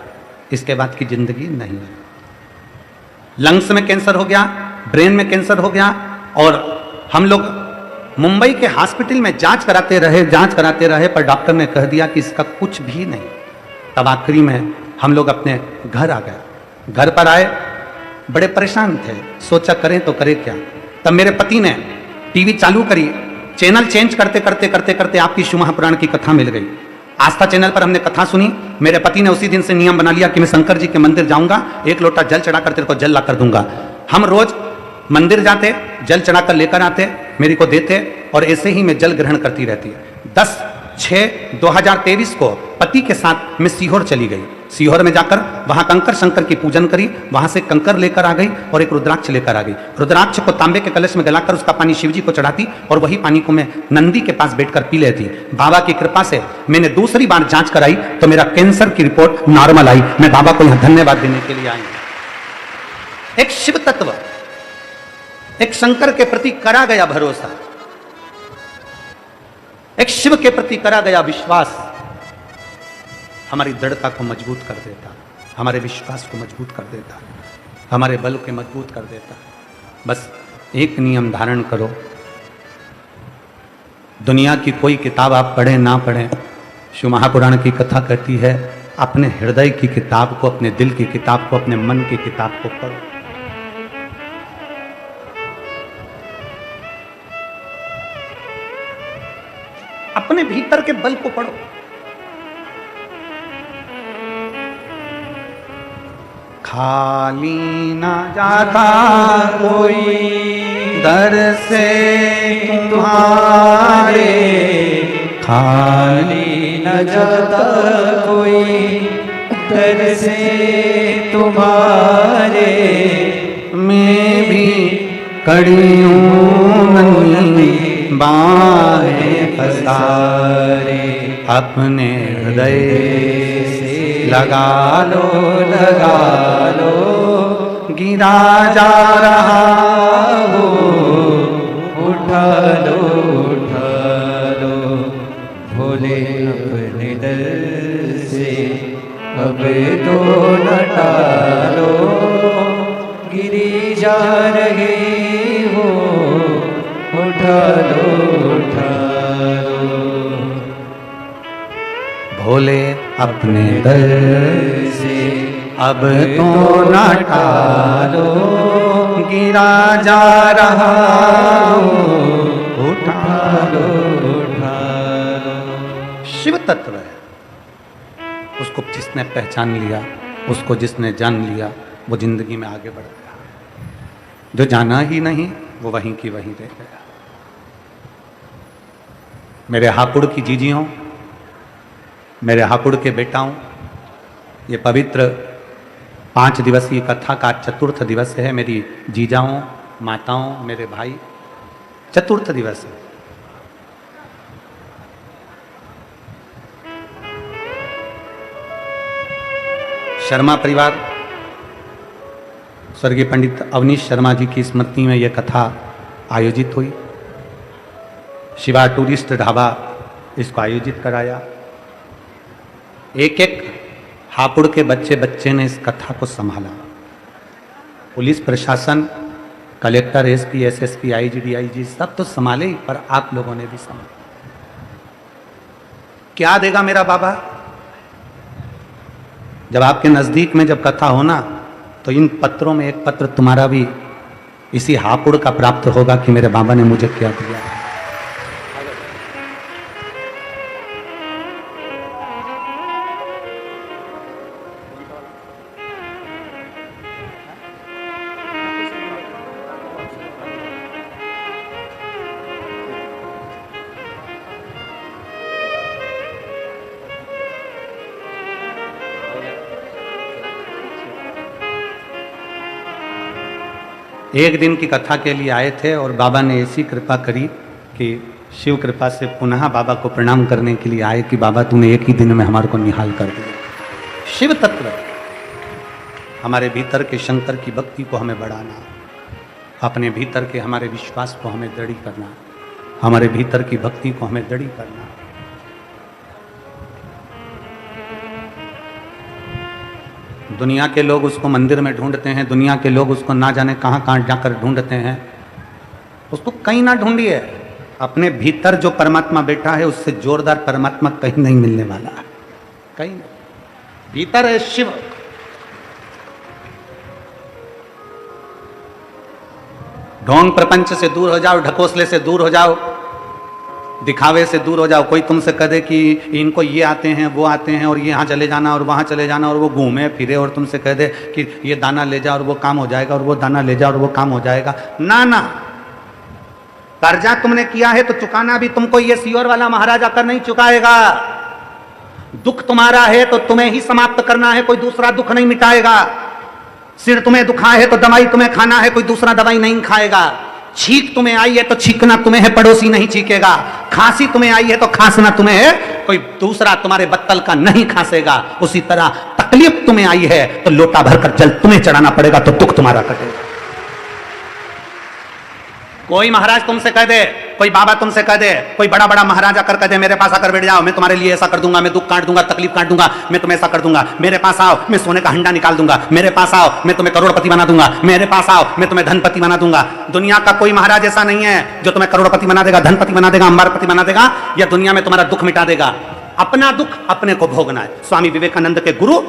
इसके बाद की जिंदगी नहीं है। लंग्स में कैंसर हो गया, ब्रेन में कैंसर हो गया, और हम लोग मुंबई के हॉस्पिटल में जांच कराते रहे, पर डॉक्टर ने कह दिया कि इसका कुछ भी नहीं। तब आखिरी में हम लोग अपने घर आ गए। घर पर आए, बड़े परेशान थे, सोचा करें तो करें क्या। तब मेरे पति ने टीवी चालू करी, चैनल चेंज करते आपकी शिव महापुराण की कथा मिल गई। आस्था चैनल पर हमने कथा सुनी। मेरे पति ने उसी दिन से नियम बना लिया कि मैं शंकर जी के मंदिर जाऊंगा, 1 लोटा जल चढ़ाकर तेरे को जल ला कर दूंगा। हम रोज मंदिर जाते, जल चढ़ाकर लेकर आते, मेरी को देते, और ऐसे ही मैं जल ग्रहण करती रहती। 10/6/2023 को पति के साथ मैं सीहोर चली गई। सीहोर में जाकर वहां कंकर शंकर की पूजन करी, वहां से कंकर लेकर आ गई और एक रुद्राक्ष लेकर आ गई। रुद्राक्ष को तांबे के कलश में गलाकर उसका पानी शिव जी को चढ़ाती, और वही पानी को मैं नंदी के पास बैठकर पी लेती। बाबा की कृपा से मैंने दूसरी बार जांच कराई तो मेरा कैंसर की रिपोर्ट नॉर्मल आई। मैं बाबा को यहां धन्यवाद देने के लिए आई हूं। एक शिव तत्व, एक शंकर के प्रति करा गया भरोसा, एक शिव के प्रति करा गया विश्वास हमारी दृढ़ता को मजबूत कर देता, हमारे विश्वास को मजबूत कर देता, हमारे बल को मजबूत कर देता। बस एक नियम धारण करो, दुनिया की कोई किताब आप पढ़ें ना पढ़ें, शिव महापुराण की कथा कहती है अपने हृदय की किताब को, अपने दिल की किताब को, अपने मन की किताब को पढ़ो। अपने भीतर के बल को पढ़ो। खाली न जाता कोई दर से तुम्हारे, खाली न जाता कोई दर से तुम्हारे। मैं भी कड़ी हूँ नन्ही बाहें पसारे, अपने हृदय से लगा लो गिरा जा रहा हो, उठा लो भोले अपने दर से अब तो न टालो, गिरी जा रहे हो, उठा लो भोले अपने दर से अब तो न टालो, गिरा जा रहा हो, उठा लो। शिव तत्व है, उसको जिसने पहचान लिया, उसको जिसने जान लिया, वो जिंदगी में आगे बढ़ गया। जो जाना ही नहीं वो वहीं की वहीं रह गया। मेरे हापुड़ की जीजियों, मेरे हापुड़ के बेटाओं, ये पवित्र 5 दिवसीय कथा का चतुर्थ दिवस है। मेरी जीजाओं, माताओं, मेरे भाई, चतुर्थ दिवस है। शर्मा परिवार, स्वर्गीय पंडित अवनीश शर्मा जी की स्मृति में यह कथा आयोजित हुई। शिवा टूरिस्ट ढाबा इसको आयोजित कराया। एक एक हापुड़ के बच्चे ने इस कथा को संभाला। पुलिस प्रशासन, collector, SP, SSP, IG, DIG सब तो संभाले ही, पर आप लोगों ने भी संभाला। क्या देगा मेरा बाबा? जब आपके नजदीक में जब कथा हो ना, तो इन पत्रों में एक पत्र तुम्हारा भी इसी हापुड़ का प्राप्त होगा कि मेरे बाबा ने मुझे क्या दिया। एक दिन की कथा के लिए आए थे और बाबा ने ऐसी कृपा करी कि शिव कृपा से पुनः बाबा को प्रणाम करने के लिए आए कि बाबा तूने एक ही दिन में हमारे को निहाल कर दिया। शिव तत्व, हमारे भीतर के शंकर की भक्ति को हमें बढ़ाना, अपने भीतर के हमारे विश्वास को हमें दृढ़ करना, हमारे भीतर की भक्ति को हमें दृढ़ करना। दुनिया के लोग उसको मंदिर में ढूंढते हैं, दुनिया के लोग उसको ना जाने कहाँ कहाँ जाकर ढूंढते हैं। उसको कहीं ना ढूंढिए, अपने भीतर जो परमात्मा बैठा है उससे जोरदार परमात्मा कहीं नहीं मिलने वाला है, कहीं नहीं। भीतर है शिव। ढोंग प्रपंच से दूर हो जाओ, ढकोसले से दूर हो जाओ, दिखावे से दूर हो जाओ। कोई तुमसे कहे कि इनको ये आते हैं, वो आते हैं, और ये यहाँ चले जाना और वहाँ चले जाना, और वो घूमे फिरे और तुमसे कह दे कि ये दाना ले जा और वो काम हो जाएगा, और वो दाना ले जा और वो काम हो जाएगा। ना ना, कर्जा तुमने किया है तो चुकाना भी तुमको ये सियोर वाला महाराजा कर नहीं चुकाएगा। दुख तुम्हारा है तो तुम्हें ही समाप्त करना है, कोई दूसरा दुख नहीं मिटाएगा। सिर तुम्हें दुखा है तो दवाई तुम्हें खाना है, कोई दूसरा दवाई नहीं खाएगा। छींक तुम्हें आई है तो छींकना तुम्हें है, पड़ोसी नहीं छींकेगा। खांसी तुम्हें आई है तो खांसना तुम्हें है, कोई दूसरा तुम्हारे बत्तल का नहीं खांसेगा। उसी तरह तकलीफ तुम्हें आई है तो लोटा भरकर जल तुम्हें चढ़ाना पड़ेगा, तो दुख तुम्हारा कटेगा। कोई महाराज तुमसे कह दे, कोई बाबा तुमसे कह दे, कोई बड़ा बड़ा महाराज आकर कह दे मेरे पास आकर बैठ जाओ, मैं तुम्हारे लिए ऐसा कर दूंगा, मैं दुख काट दूंगा, तकलीफ काट दूंगा, मैं तुम्हें ऐसा कर दूंगा। मेरे पास आओ, मैं सोने का हंडा निकाल दूंगा। मेरे पास आओ, मैं तुम्हें करोड़पति बना दूंगा। मेरे पास आओ, मैं तुम्हें धनपति बना दूंगा। दुनिया का कोई महाराज ऐसा नहीं है जो तुम्हें करोड़पति बना देगा, धनपति बना देगा, अंबारपति बना देगा, या दुनिया में तुम्हारा दुख मिटा देगा। अपना दुख अपने को भोगना है। स्वामी विवेकानंद के गुरु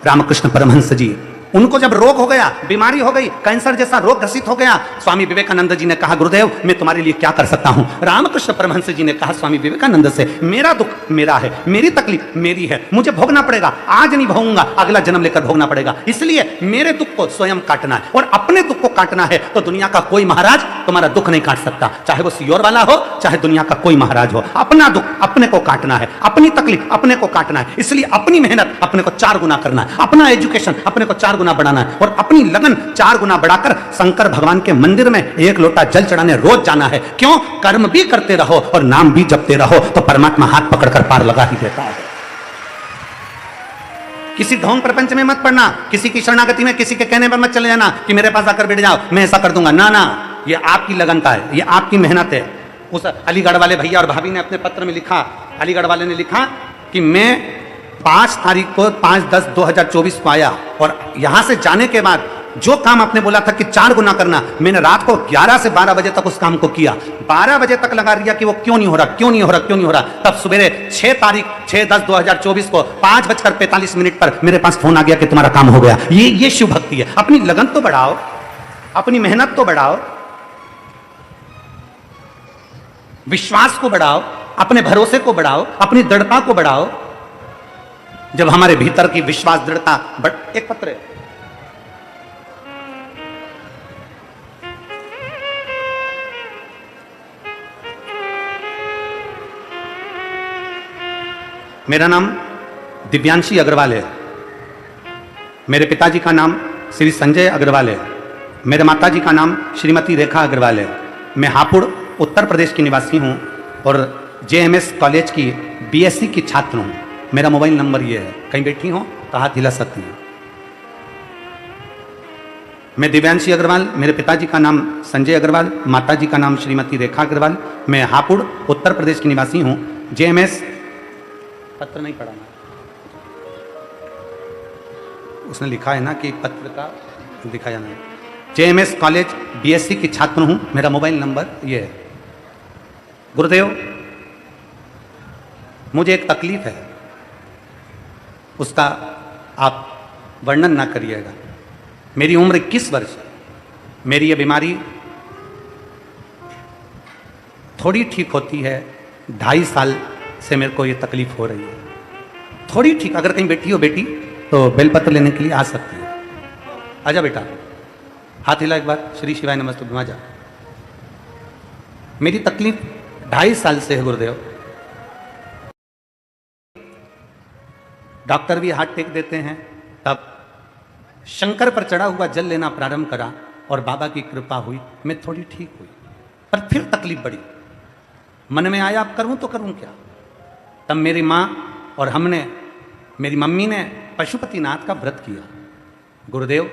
रामकृष्ण परमहंस जी उनको जब रोग हो गया, बीमारी हो गई, कैंसर जैसा रोग ग्रसित हो गया, स्वामी विवेकानंद जी ने कहा गुरुदेव मैं तुम्हारे लिए क्या कर सकता हूं। रामकृष्ण परमहंस जी ने कहा स्वामी विवेकानंद से, मेरा दुख मेरा है, मेरी तकलीफ मेरी है, मुझे भोगना पड़ेगा, आज नहीं भोगूंगा अगला जन्म लेकर भोगना पड़ेगा, इसलिए मेरे दुख को स्वयं काटना है। और अपने दुख को काटना है तो दुनिया का कोई महाराज तुम्हारा दुख नहीं काट सकता, चाहे वो सियोर वाला हो चाहे दुनिया का कोई महाराज हो। अपना दुख अपने को काटना है, अपनी तकलीफ अपने को काटना है, इसलिए अपनी मेहनत अपने को 4 गुना करना है, अपना एजुकेशन अपने को 4 गुना बढ़ाना है और अपनी लगन 4 गुना बढ़ाकर शंकर भगवान के मंदिर में 1 लोटा जल चढ़ाने रोज जाना है। क्यों? कर्म भी करते रहो और नाम भी जपते रहो तो परमात्मा हाथ पकड़कर पार लगा ही देता है। किसी ढोंग प्रपंच में मत पड़ना, किसी की शरणागति में किसी के कहने पर मत चले जाना कि मेरे पास आकर बैठ जाओ मैं ऐसा कर दूंगा। ना ना, ये आपकी लगनता है, ये आपकी मेहनत है। उस अलीगढ़ वाले भैया और भाभी ने अपने पत्र में लिखा, अलीगढ़ वाले ने लिखा कि मैं 5 तारीख को 5/10/2024 को आया और यहां से जाने के बाद जो काम आपने बोला था कि 4 गुना करना, मैंने रात को 11 से 12 बजे तक उस काम को किया। 12 बजे तक लगा रिया कि वो क्यों नहीं हो रहा, क्यों नहीं हो रहा, क्यों नहीं हो रहा। तब सवेरे 6 तारीख 6/10/2024 को 5:45 पर मेरे पास फोन आ गया कि तुम्हारा काम हो गया। ये शिव भक्ति है। अपनी लगन तो बढ़ाओ, अपनी मेहनत तो बढ़ाओ, विश्वास को बढ़ाओ, अपने भरोसे को बढ़ाओ, अपनी दृढ़ता को बढ़ाओ। जब हमारे भीतर की विश्वास दृढ़ता एक पत्र है। मेरा नाम दिव्यांशी अग्रवाल है। मेरे पिताजी का नाम श्री संजय अग्रवाल है। मेरे माताजी का नाम श्रीमती रेखा अग्रवाल है। मैं हापुड़ उत्तर प्रदेश की निवासी हूं और JMS कॉलेज की BSc की छात्र हूं। मेरा मोबाइल नंबर ये है, कहीं बैठी हो तो हाथ हिला सकती हैं। मैं दिव्यांशी अग्रवाल, मेरे पिताजी का नाम संजय अग्रवाल, माताजी का नाम श्रीमती रेखा अग्रवाल। मैं हापुड़ उत्तर प्रदेश की निवासी हूं। JMS पत्र नहीं पढ़ा ना, उसने लिखा है ना कि पत्र का लिखा जाना है। JMS कॉलेज BSc की छात्र हूं। मेरा मोबाइल नंबर ये है। गुरुदेव मुझे एक तकलीफ है, उसका आप वर्णन ना करिएगा। मेरी उम्र 21 वर्ष है। मेरी ये बीमारी थोड़ी ठीक होती है, 2.5 साल से मेरे को ये तकलीफ हो रही है। थोड़ी ठीक, अगर कहीं बैठी हो बेटी तो बेलपत्र लेने के लिए आ सकती है। आजा बेटा, हाथ हिला एक बार। श्री शिवाय नमस्ते। जा। मेरी तकलीफ 2.5 साल से है गुरुदेव। डॉक्टर भी हाथ टेक देते हैं। तब शंकर पर चढ़ा हुआ जल लेना प्रारंभ करा और बाबा की कृपा हुई, मैं थोड़ी ठीक हुई। पर फिर तकलीफ बढ़ी। मन में आया अब करूं तो करूं क्या। तब मेरी माँ और मेरी मम्मी ने पशुपतिनाथ का व्रत किया। गुरुदेव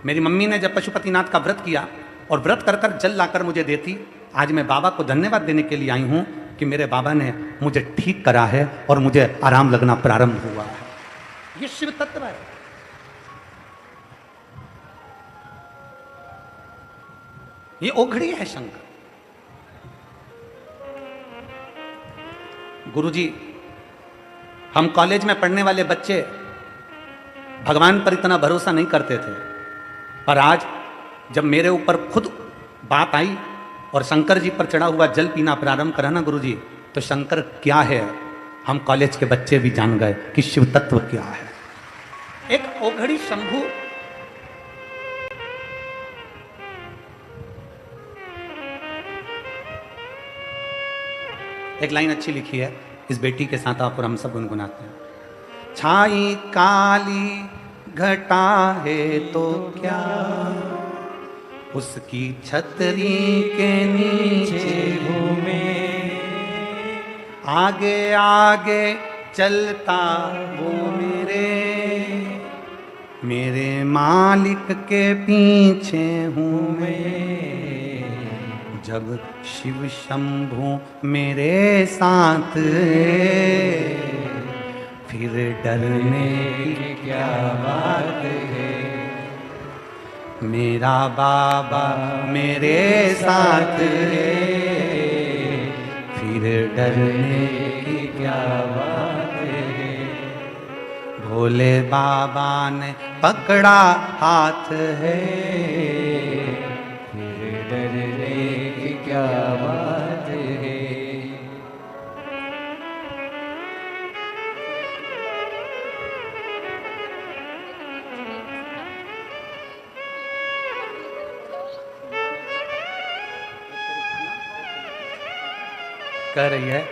मेरी मम्मी ने जब पशुपतिनाथ का व्रत किया और व्रत कर कर जल लाकर मुझे देती, आज मैं बाबा को धन्यवाद देने के लिए आई हूं कि मेरे बाबा ने मुझे ठीक करा है और मुझे आराम लगना प्रारंभ हुआ है। ये शिव तत्व है। ये ओघड़ी है शंकर। गुरुजी, हम कॉलेज में पढ़ने वाले बच्चे भगवान पर इतना भरोसा नहीं करते थे, पर आज जब मेरे ऊपर खुद बात आई और शंकर जी पर चढ़ा हुआ जल पीना प्रारंभ करा ना गुरुजी, तो शंकर क्या है हम कॉलेज के बच्चे भी जान गए कि शिव तत्व क्या है। एक ओघड़ी शंभु। एक लाइन अच्छी लिखी है, इस बेटी के साथ आप और हम सब गुनगुनाते हैं। छाई काली घटा है तो क्या, उसकी छतरी के नीचे घूमे, आगे आगे चलता वो मेरे मालिक के पीछे हूँ मैं। जब शिव शंभु मेरे साथ फिर डरने की क्या बात है। मेरा बाबा मेरे साथ फिर डरने की क्या बात है। भोले बाबा ने पकड़ा हाथ है। फिर डरने की क्या बात है। कह रही है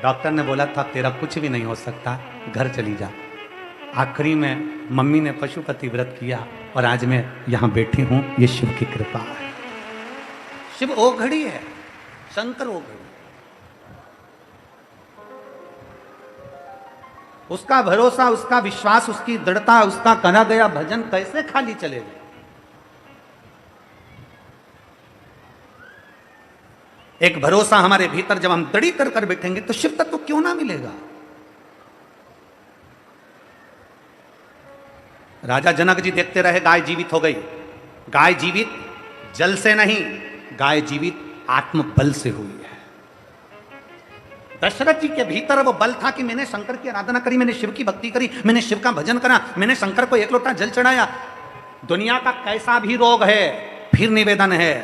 डॉक्टर ने बोला था तेरा कुछ भी नहीं हो सकता, घर चली जा। आखिरी में मम्मी ने पशुपति व्रत किया और आज मैं यहां बैठी हूं, ये शिव की कृपा है। शिव ओघड़ी है, शंकर ओघड़ी। उसका भरोसा, उसका विश्वास, उसकी दृढ़ता, उसका करा गया भजन कैसे खाली चलेगा। एक भरोसा हमारे भीतर जब हम दृढ़ कर बैठेंगे तो शिव तत्व क्यों ना मिलेगा। राजा जनक जी देखते रहे गाय जीवित हो गई। गाय जीवित जल से नहीं, गाय जीवित आत्मबल से हुई है। दशरथ जी के भीतर वो बल था कि मैंने शंकर की आराधना करी, मैंने शिव की भक्ति करी, मैंने शिव का भजन करा, मैंने शंकर को एक लोटा जल चढ़ाया। दुनिया का कैसा भी रोग है, फिर निवेदन है,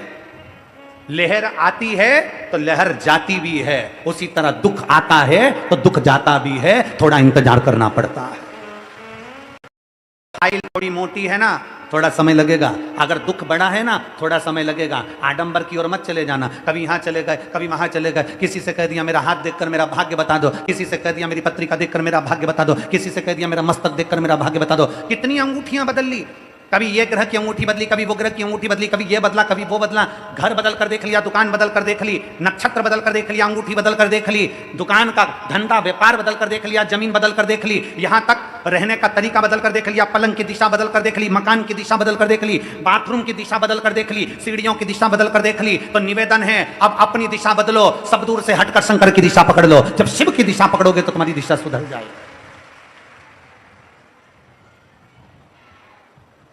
लहर आती है तो लहर जाती भी है, उसी तरह दुख आता है तो दुख जाता भी है, थोड़ा इंतजार करना पड़ता है। फाइल थोड़ी मोटी है ना, थोड़ा समय लगेगा। अगर दुख बड़ा है ना, थोड़ा समय लगेगा। आडंबर की ओर मत चले जाना, कभी यहां चले गए, कभी वहां चले गए। किसी से कह दिया मेरा हाथ देखकर मेरा भाग्य बता दो, किसी से कह दिया मेरी पत्रिका देखकर मेरा भाग्य बता दो, किसी से कह दिया मेरा मस्तक देखकर मेरा भाग्य बता दो। कितनी अंगूठियां बदल ली, कभी ये ग्रह की अंगूठी बदली, कभी वो ग्रह की अंगूठी बदली, कभी ये बदला, कभी वो बदला। घर बदल कर देख लिया, दुकान बदल कर देख ली, नक्षत्र बदल कर देख लिया, अंगूठी बदल कर देख ली, दुकान का धंधा व्यापार बदल कर देख लिया, जमीन बदल कर देख ली, यहां तक रहने का तरीका बदल कर देख लिया, पलंग की दिशा बदल कर देख ली, मकान की दिशा बदल कर देख ली, बाथरूम की दिशा बदल कर देख ली, सीढ़ियों की दिशा बदल कर देख ली। तो निवेदन है अब अपनी दिशा बदलो, सब दूर से हटकर शंकर की दिशा पकड़ लो। जब शिव की दिशा पकड़ोगे तो तुम्हारी दिशा सुधर जाएगी।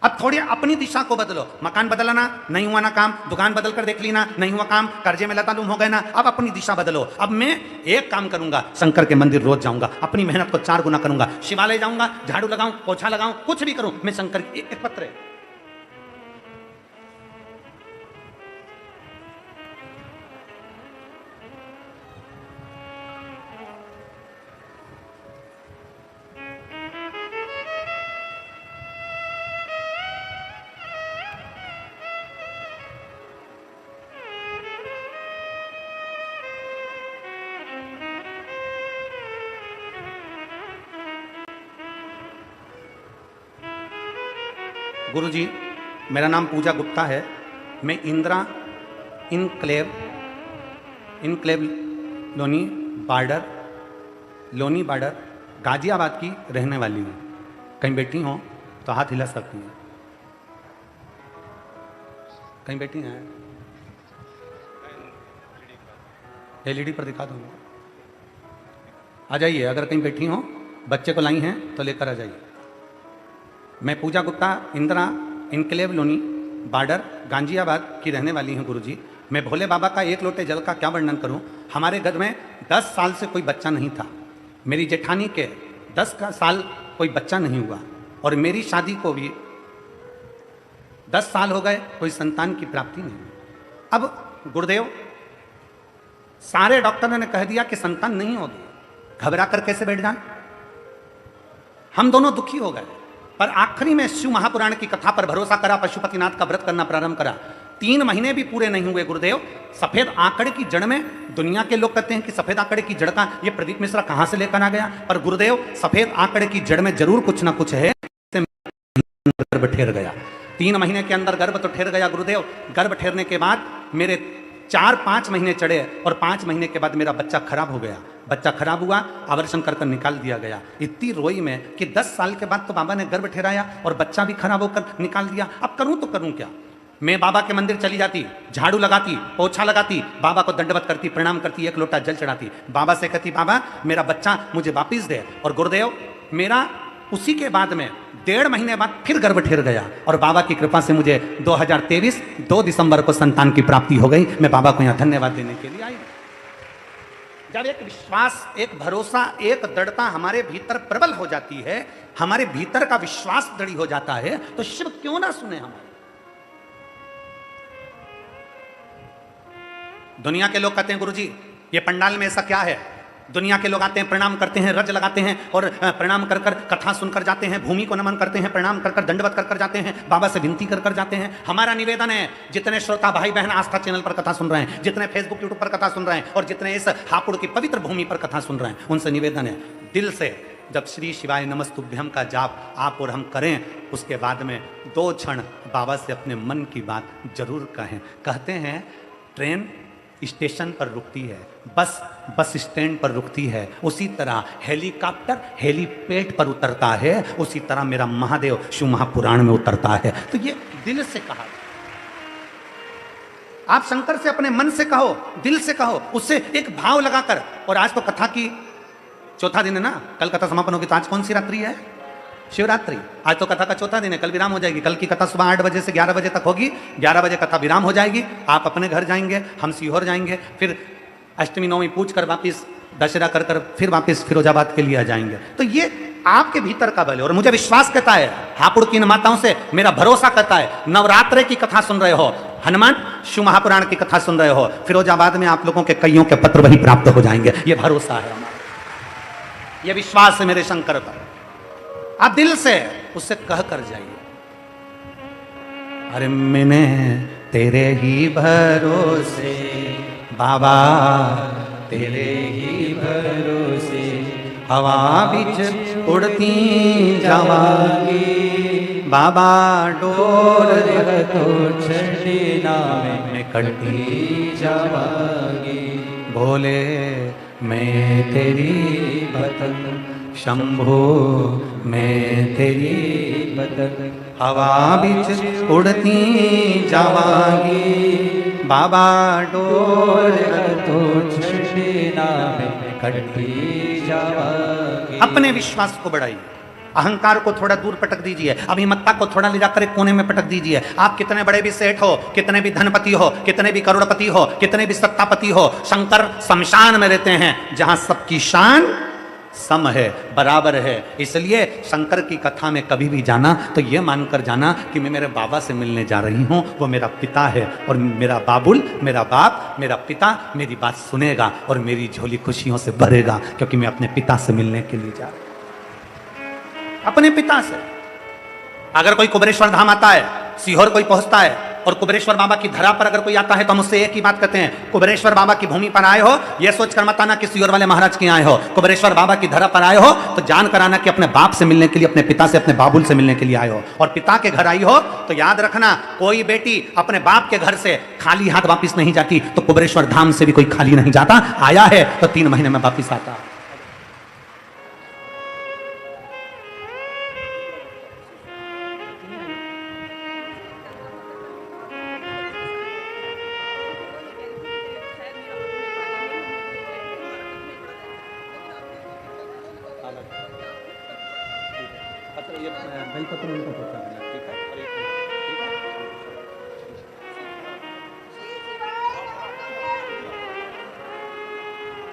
अब थोड़ी अपनी दिशा को बदलो। मकान बदलना नहीं हुआ ना काम, दुकान बदल कर देख ली ना, नहीं हुआ काम, कर्जे में लतालुम हो गए ना, अब अपनी दिशा बदलो। अब मैं एक काम करूंगा, शंकर के मंदिर रोज जाऊंगा, अपनी मेहनत को 4 गुना करूंगा, शिवालय जाऊंगा, झाड़ू लगाऊं, पोछा लगाऊं, कुछ भी करूं, मैं शंकर की एक पत्र है। गुरुजी, मेरा नाम पूजा गुप्ता है। मैं इंदिरा इनक्लेव लोनी बार्डर गाजियाबाद की रहने वाली हूँ। कहीं बैठी हो तो हाथ हिला सकती हैं। कहीं बैठी हैं, एलईडी पर दिखा दूँगा। आ जाइए, अगर कहीं बैठी हो, बच्चे को लाई हैं तो लेकर आ जाइए। मैं पूजा गुप्ता इंदिरा इनक्लेव लोनी बार्डर गाजियाबाद की रहने वाली हूँ। गुरुजी, मैं भोले बाबा का एक लोटे जल का क्या वर्णन करूँ। हमारे घर में 10 साल से कोई बच्चा नहीं था। मेरी जेठानी के 10 साल कोई बच्चा नहीं हुआ और मेरी शादी को भी 10 साल हो गए, कोई संतान की प्राप्ति नहीं। अब गुरुदेव, सारे डॉक्टरों ने कह दिया कि संतान नहीं होगी। घबरा कर कैसे बैठ जाए। हम दोनों दुखी हो गए, पर आखिरी में शिव महापुराण की कथा पर भरोसा करा, पशुपतिनाथ का व्रत करना प्रारंभ करा। 3 महीने भी पूरे नहीं हुए गुरुदेव, सफेद आंकड़े की जड़ में, दुनिया के लोग कहते हैं कि सफेद आंकड़े की जड़ का ये प्रदीप मिश्रा कहां से लेकर आ गया, पर गुरुदेव सफेद आंकड़े की जड़ में जरूर कुछ ना कुछ है। गर्भ ठहर गया, 3 महीने के अंदर गर्भ तो ठहर गया गुरुदेव। गर्भ ठहरने के बाद मेरे 4-5 महीने चढ़े और 5 महीने के बाद मेरा बच्चा खराब हो गया। बच्चा खराब हुआ, आवर्षण कर निकाल दिया गया। इतनी रोई में कि 10 साल के बाद तो बाबा ने गर्भ ठहराया और बच्चा भी खराब होकर निकाल दिया। अब करूं तो करूं क्या। मैं बाबा के मंदिर चली जाती, झाड़ू लगाती, पोछा लगाती, बाबा को दंडवत करती, प्रणाम करती, एक लोटा जल चढ़ाती, बाबा से कहती बाबा मेरा बच्चा मुझे वापिस दे। और गुरुदेव, मेरा उसी के बाद में 1.5 महीने बाद फिर गर्भ ठहर गया और बाबा की कृपा से मुझे 2023 2 दिसंबर को संतान की प्राप्ति हो गई। मैं बाबा को यहाँ धन्यवाद देने के लिए आई। जब एक विश्वास, एक भरोसा, एक दृढ़ता हमारे भीतर प्रबल हो जाती है, हमारे भीतर का विश्वास दृढ़ हो जाता है, तो शिव क्यों ना सुने हमारे। दुनिया के लोग कहते हैं गुरुजी ये पंडाल में ऐसा क्या है, दुनिया के लोग आते हैं, प्रणाम करते हैं, रज लगाते हैं और प्रणाम कर कर कथा सुनकर जाते हैं, भूमि को नमन करते हैं, प्रणाम कर कर दंडवत कर कर जाते हैं, बाबा से विनती कर कर जाते हैं। हमारा निवेदन है, जितने श्रोता भाई बहन आस्था चैनल पर कथा सुन रहे हैं, जितने फेसबुक यूट्यूब पर कथा सुन रहे हैं और जितने इस हापुड़ की पवित्र भूमि पर कथा सुन रहे हैं, उनसे निवेदन है दिल से जब श्री शिवाय नमस्तुभ्यम का जाप आप और हम करें, उसके बाद में 2 क्षण बाबा से अपने मन की बात जरूर कहें। कहते हैं ट्रेन स्टेशन पर रुकती है, बस स्टैंड पर रुकती है, उसी तरह हेलीकॉप्टर हेलीपैड पर उतरता है, उसी तरह मेरा महादेव शिव महापुराण में उतरता है। तो ये दिल से कहा, आप शंकर से अपने मन से कहो, दिल से कहो, उससे एक भाव लगाकर। और आज तो कथा की चौथा दिन है ना, कल कथा समापन होगी, तो आज कौन सी रात्रि है? शिवरात्रि। आज तो कथा का चौथा दिन है, कल विराम हो जाएगी। कल की कथा सुबह 8 बजे से 11 बजे तक होगी, 11 बजे कथा विराम हो जाएगी। आप अपने घर जाएंगे, हम सीहोर जाएंगे, फिर अष्टमी नवमी पूछ कर वापिस दशहरा कर कर फिर वापिस फिरोजाबाद के लिए आ जाएंगे। तो ये आपके भीतर का बल है। और मुझे विश्वास कहता है, हापुड़ की इन माताओं से मेरा भरोसा कहता है, नवरात्रे की कथा सुन रहे हो, हनुमान शिव महापुराण की कथा सुन रहे हो, फिरोजाबाद में आप लोगों के कईयों के पत्र वही प्राप्त हो जाएंगे। ये भरोसा है हमारा, ये विश्वास है मेरे शंकर पर। आप दिल से उससे कह कर जाइए, अरे मैंने तेरे ही भरोसे बाबा, तेरे ही भरोसे हवा बिच उड़ती जावांगी बाबा, डोर तो छठी नाम में कटती जावांगी। बोले मैं तेरी पतंग शंभो, मैं तेरी पतंग हवा बिच उड़ती जावांगी बाबा, डोर तो छठी नाम कटती जावांगी। अपने विश्वास को बढ़ाइए, अहंकार को थोड़ा दूर पटक दीजिए, अभिमत्ता को थोड़ा ले जाकर एक कोने में पटक दीजिए। आप कितने बड़े भी सेठ हो, कितने भी धनपति हो, कितने भी करोड़पति हो, कितने भी सत्तापति हो, शंकर शमशान में रहते हैं जहां सबकी शान सम है, बराबर है। इसलिए शंकर की कथा में कभी भी जाना तो ये मानकर जाना कि मैं मेरे बाबा से मिलने जा रही हूँ, वो मेरा पिता है और मेरा बाबुल, मेरा बाप, मेरा पिता मेरी बात सुनेगा और मेरी झोली खुशियों से भरेगा, क्योंकि मैं अपने पिता से मिलने के लिए जा रहा हूँ। अपने पिता से। अगर कोई कुबेरेश्वर धाम आता है, सीहोर कोई पहुंचता है और कुबेरेश्वर बाबा की धरा पर अगर कोई आता है, तो हम उससे एक ही बात कहते हैं, कुबेरेश्वर बाबा की भूमि पर आए हो, यह सोचकर मत आना कि सीहोर वाले महाराज के आए हो। कुबेरेश्वर बाबा की धरा पर आए हो तो जान कर आना कि अपने बाप से मिलने के लिए, अपने पिता से, अपने बाबुल से मिलने के लिए आए हो। और पिता के घर आई हो तो याद रखना, कोई बेटी अपने बाप के घर से खाली हाथ वापिस नहीं जाती, तो कुबेरेश्वर धाम से भी कोई खाली नहीं जाता। आया है तो 3 महीने में वापिस आता।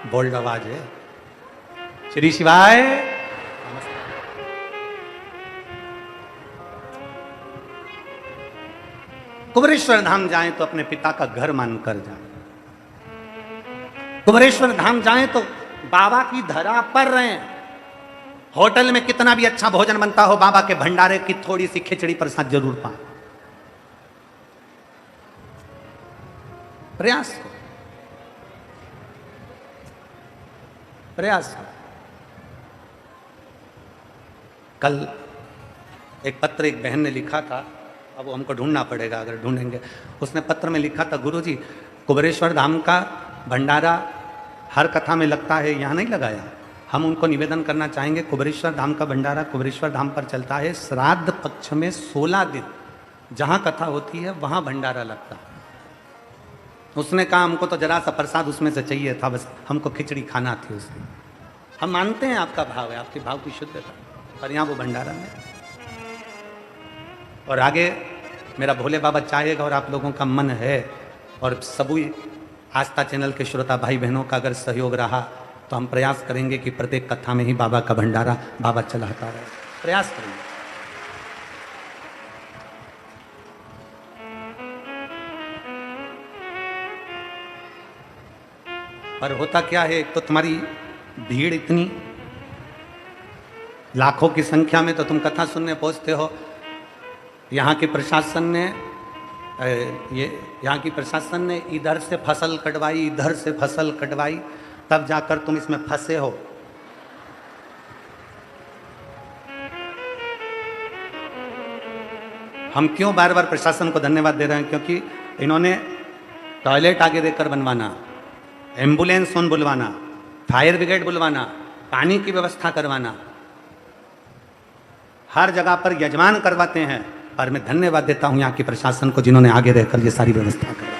बोल्ड आवाज है, श्री शिवाय। कुबेरेश्वर धाम जाएं तो अपने पिता का घर मानकर जाएं। कुबेरेश्वर धाम जाएं तो बाबा की धरा पर रहें। होटल में कितना भी अच्छा भोजन बनता हो, बाबा के भंडारे की थोड़ी सी खिचड़ी प्रसाद जरूर पाएं। प्रयास करो, प्रयास करो। कल एक पत्र एक बहन ने लिखा था, अब वो हमको ढूंढना पड़ेगा, अगर ढूंढेंगे। उसने पत्र में लिखा था, गुरुजी कुबेरेश्वर धाम का भंडारा हर कथा में लगता है, यहाँ नहीं लगाया। हम उनको निवेदन करना चाहेंगे, कुबेरेश्वर धाम का भंडारा कुबेरेश्वर धाम पर चलता है। श्राद्ध पक्ष में 16 दिन जहाँ कथा होती है वहाँ भंडारा लगता है। उसने कहा हमको तो जरा सा प्रसाद उसमें से चाहिए था, बस हमको खिचड़ी खाना थी उसकी। हम मानते हैं आपका भाव है, आपके भाव की शुद्धता, पर यहाँ वो भंडारा में। और आगे मेरा भोले बाबा चाहेगा और आप लोगों का मन है और सभी आस्था चैनल के श्रोता भाई बहनों का अगर सहयोग रहा तो हम प्रयास करेंगे कि प्रत्येक कथा में ही बाबा का भंडारा बाबा चलाता रहे, प्रयास करेंगे। पर होता क्या है, तो तुम्हारी भीड़ इतनी लाखों की संख्या में, तो तुम कथा सुनने पहुंचते हो। यहाँ के प्रशासन ने यहाँ की प्रशासन ने इधर से फसल कटवाई, इधर से फसल कटवाई, तब जाकर तुम इसमें फंसे हो। हम क्यों बार बार प्रशासन को धन्यवाद दे रहे हैं? क्योंकि इन्होंने टॉयलेट आगे देकर बनवाना, एम्बुलेंस फोन बुलवाना, फायर ब्रिगेड बुलवाना, पानी की व्यवस्था करवाना, हर जगह पर यजमान करवाते हैं। और मैं धन्यवाद देता हूं यहाँ के प्रशासन को जिन्होंने आगे रहकर ये सारी व्यवस्था करवाई।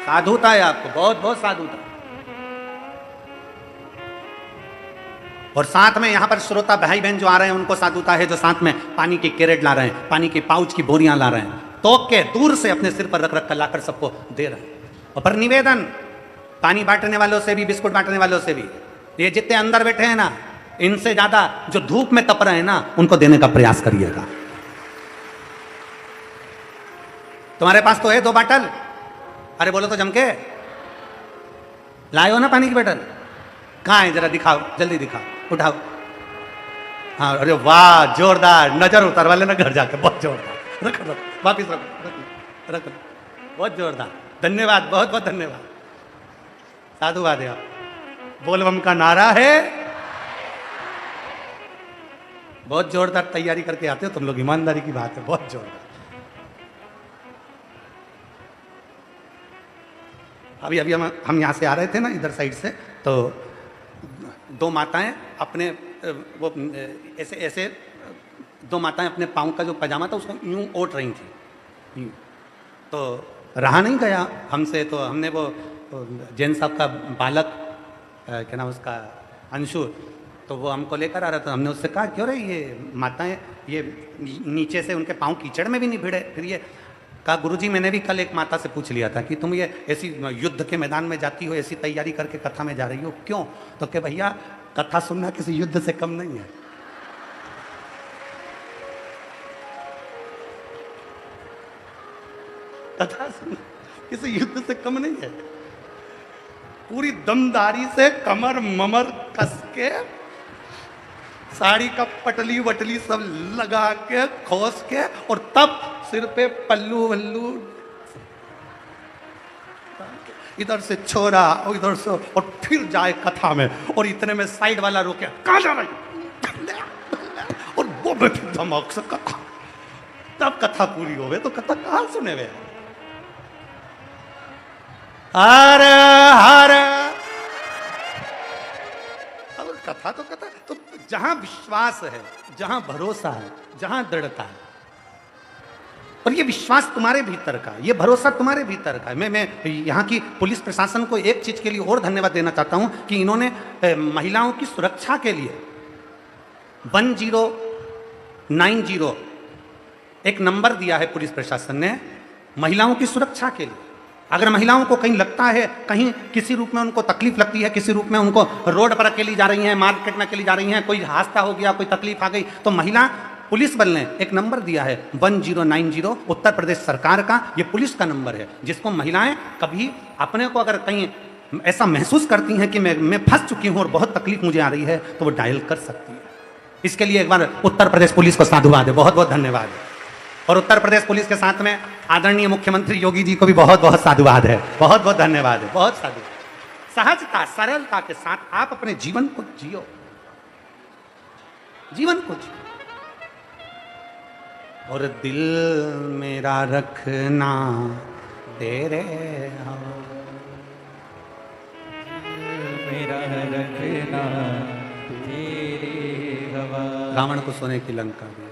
साधुता है आपको, बहुत बहुत साधुता। और साथ में यहाँ पर श्रोता भाई बहन जो आ रहे हैं उनको साधुता है, जो साथ में पानी की कैरेट ला रहे हैं, पानी के पाउच की बोरियां ला रहे हैं, तोक के दूर से अपने सिर पर रख रख कर लाकर सबको दे रहे हैं। और पर निवेदन, पानी बांटने वालों से भी, बिस्कुट बांटने वालों से भी, ये जितने अंदर बैठे हैं ना, इनसे ज्यादा जो धूप में तप रहे हैं ना, उनको देने का प्रयास करिएगा। तुम्हारे पास तो है 2 बाटल, अरे बोलो तो जम के लाए हो ना पानी की बोतल? कहाँ है, जरा दिखाओ, जल्दी दिखाओ, उठाओ। हाँ, अरे वाह, जोरदार, नजर उतारवा लेना घर जाके, बहुत जोरदार। रखो रखो, वापिस रखो रखो रखो, बहुत जोरदार, धन्यवाद, बहुत बहुत धन्यवाद, साधुवाद है। आप बोलबम का नारा है, बहुत जोरदार तैयारी करके आते हो तुम लोग, ईमानदारी की बात है, बहुत जोरदार। अभी अभी हम यहाँ से आ रहे थे ना, इधर साइड से, तो 2 माताएं अपने वो ऐसे ऐसे 2 माताएं अपने पाँव का जो पजामा था उसको यूं ओट रही थी, तो रहा नहीं गया हमसे। तो हमने वो जैन साहब का बालक, क्या नाम उसका, अंशु, तो वो हमको लेकर आ रहा था। हमने उससे कहा, क्यों रे ये माताएं ये नीचे से उनके पाँव कीचड़ में भी नहीं भिड़े? फिर ये कहा, गुरुजी मैंने भी कल एक माता से पूछ लिया था कि तुम ये ऐसी युद्ध के मैदान में जाती हो, ऐसी तैयारी करके कथा में जा रही हो, क्यों? तो कि भैया कथा सुनना किसी युद्ध से कम नहीं है। कथा सुनना किसी युद्ध से कम नहीं है। पूरी दमदारी से कमर ममर कस के, साड़ी का पटली वटली सब लगा के, खोस के, और तब सिर पे पल्लू वल्लू, इधर से छोरा और इधर से, और फिर जाए कथा में। और इतने में साइड वाला रोके, कहाँ जा रही? और वो फिर धमक से कथा, तब कथा पूरी हो गई। तो कथा कहाँ सुने हुए? हर हर, कथा तो कथा, तो जहां विश्वास है, जहां भरोसा है, जहां दृढ़ता है, और ये विश्वास तुम्हारे भीतर का, ये भरोसा तुम्हारे भीतर का है। मैं यहाँ की पुलिस प्रशासन को एक चीज के लिए और धन्यवाद देना चाहता हूं कि इन्होंने महिलाओं की सुरक्षा के लिए 1090 एक नंबर दिया है पुलिस प्रशासन ने, महिलाओं की सुरक्षा के लिए। अगर महिलाओं को कहीं लगता है, कहीं किसी रूप में उनको तकलीफ लगती है, किसी रूप में उनको रोड पर अकेली जा रही हैं, मार्केट में अकेली जा रही हैं, कोई हादसा हो गया, कोई तकलीफ आ गई, तो महिला पुलिस बल ने एक नंबर दिया है 1090, उत्तर प्रदेश सरकार का ये पुलिस का नंबर है, जिसको महिलाएं कभी अपने को अगर कहीं ऐसा महसूस करती हैं कि मैं फंस चुकी हूं और बहुत तकलीफ मुझे आ रही है, तो वो डायल कर सकती है। इसके लिए एक बार उत्तर प्रदेश पुलिस को साधुवाद है, बहुत बहुत धन्यवाद है। और उत्तर प्रदेश पुलिस के साथ में आदरणीय मुख्यमंत्री योगी जी को भी बहुत बहुत साधुवाद है, बहुत बहुत धन्यवाद है, बहुत साधु। सहजता, सरलता के साथ आप अपने जीवन को जियो, जीवन को जियो। और दिल मेरा रखना तेरे हवा, मेरा रखना तेरे हवा। रावण को सोने की लंका दी।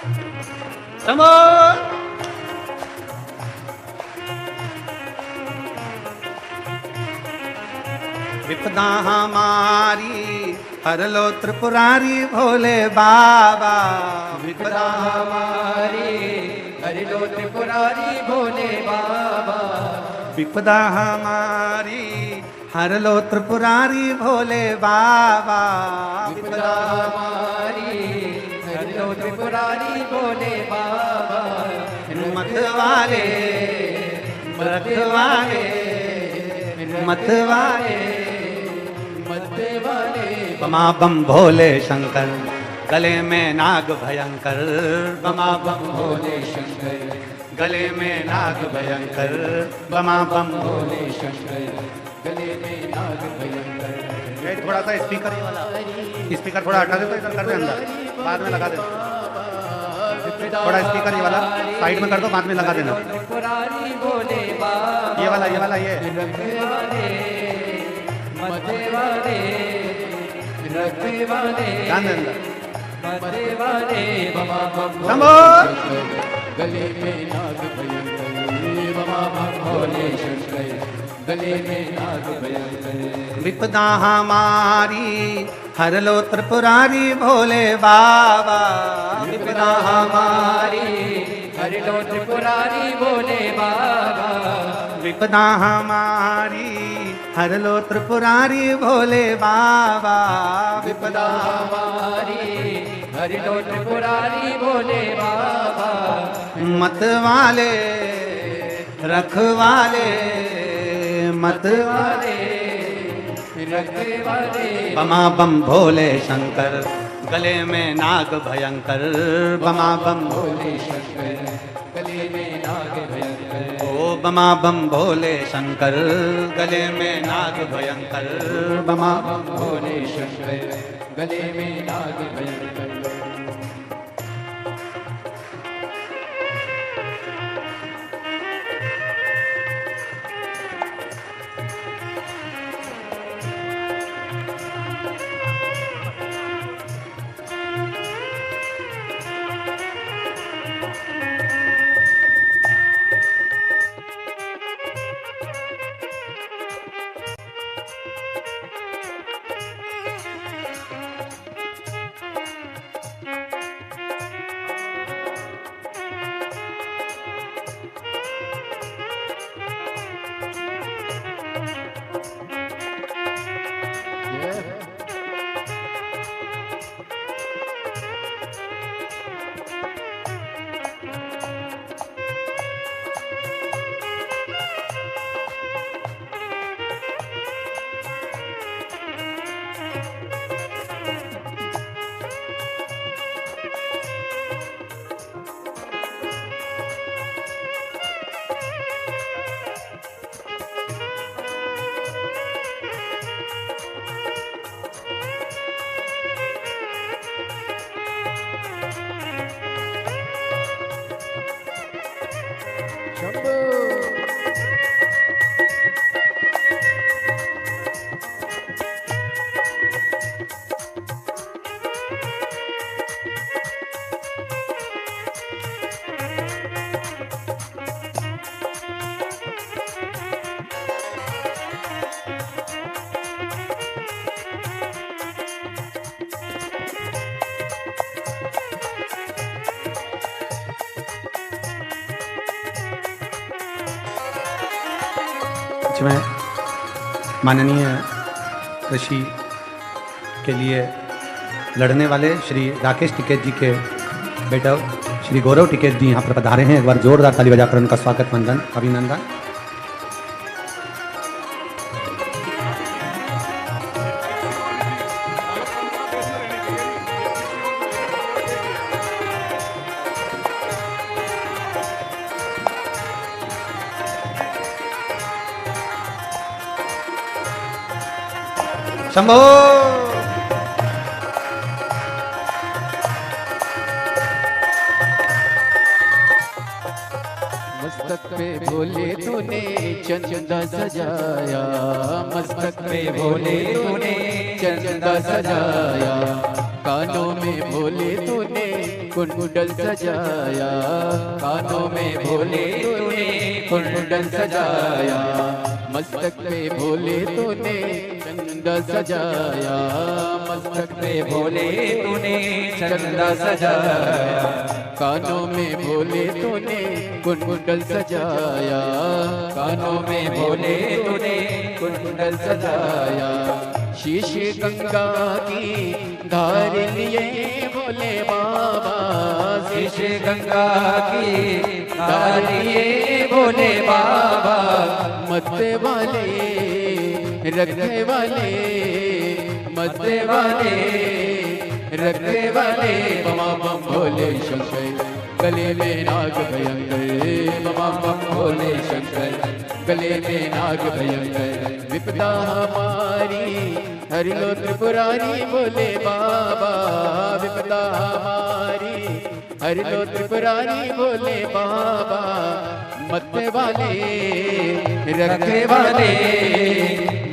शंभो। विपदा हमारी हर लो त्रिपुरारी भोले बाबा। विपदा हमारी हर लो त्रिपुरारी भोले बाबा। विपदा हमारी हर लो त्रिपुरारी भोले बाबा। विपदा हमारी हर लो त्रिपुरारी भोले बाबा। मत वाले मत वाले मत वाले मत वाले बमा बम भोले शंकर गले में नाग भयंकर। बमा बम भोले शंकर गले में नाग भयंकर। बमा बम भोले शंकर गले में नाग भयंकर। ये थोड़ा सा स्पीकर वाला स्पीकर थोड़ा हटा दे तो इधर कर दे अंदर बाद में लगा दे। थोड़ा स्पीकर ये वाला साइड में कर दो बाद में लगा देना। ये वाला ये ध्यान दे अंदर। शंभो। गले में नाग भयंकर बमा बम भोले शंकर गले में नाग भयंकर। विपदा हमारी हर लो त्रिपुरारी भोले बाबा। विपदा हमारी हर लो त्रिपुरारी भोले बाबा। विपदा हमारी हर लो त्रिपुरारी भोले बाबा। विपदा हमारी हर लो त्रिपुरारी भोले बाबा। मत वाले रखवाले मत वाले रखने वाले बमा बम भोले शंकर गले में नाग भयंकर। बमा बम भोले शंकर गले में नाग भयंकर। ओ बमा बम भोले शंकर गले में नाग भयंकर। बमा बम भोले शंकर गले में नाग भयंकर। में माननीय ऋषि के लिए लड़ने वाले श्री राकेश टिकैत जी के बेटा श्री गौरव टिकैत जी यहाँ पर पधारे हैं। एक बार जोरदार ताली बजाकर उनका स्वागत वंदन अभिनंदन। शंभो। मस्तक पे भोले तूने चंदा सजाया। मस्तक पे भोले तूने चंदा सजाया। कानों में भोले तूने कुंडल सजाया, कानों में भोले तूने कुंडल सजाया, मस्तक पे भोले तूने चंदा सजाया, मस्तक पे भोले तूने चंदा सजाया, कानों में भोले तूने कुंडल सजाया, कानों में भोले तूने कुंडल सजाया, शीश गंगा की धार लिए भोले बाबा, शीश गंगा की धार लिए भोले बाबा, मत्ते वाले रखने वाले, मत्ते वाले रखने वाले, बमा बम भोले शंकर गले में नाग भयंकर, बमा बम भोले शंकर गले में नाग भयंकर, विपदा हमारी हर लो त्रिपुरारी भोले बाबा, विपदा हमारी हर लो त्रिपुरारी भोले बाबा, मत्ते वाले रखने वाले,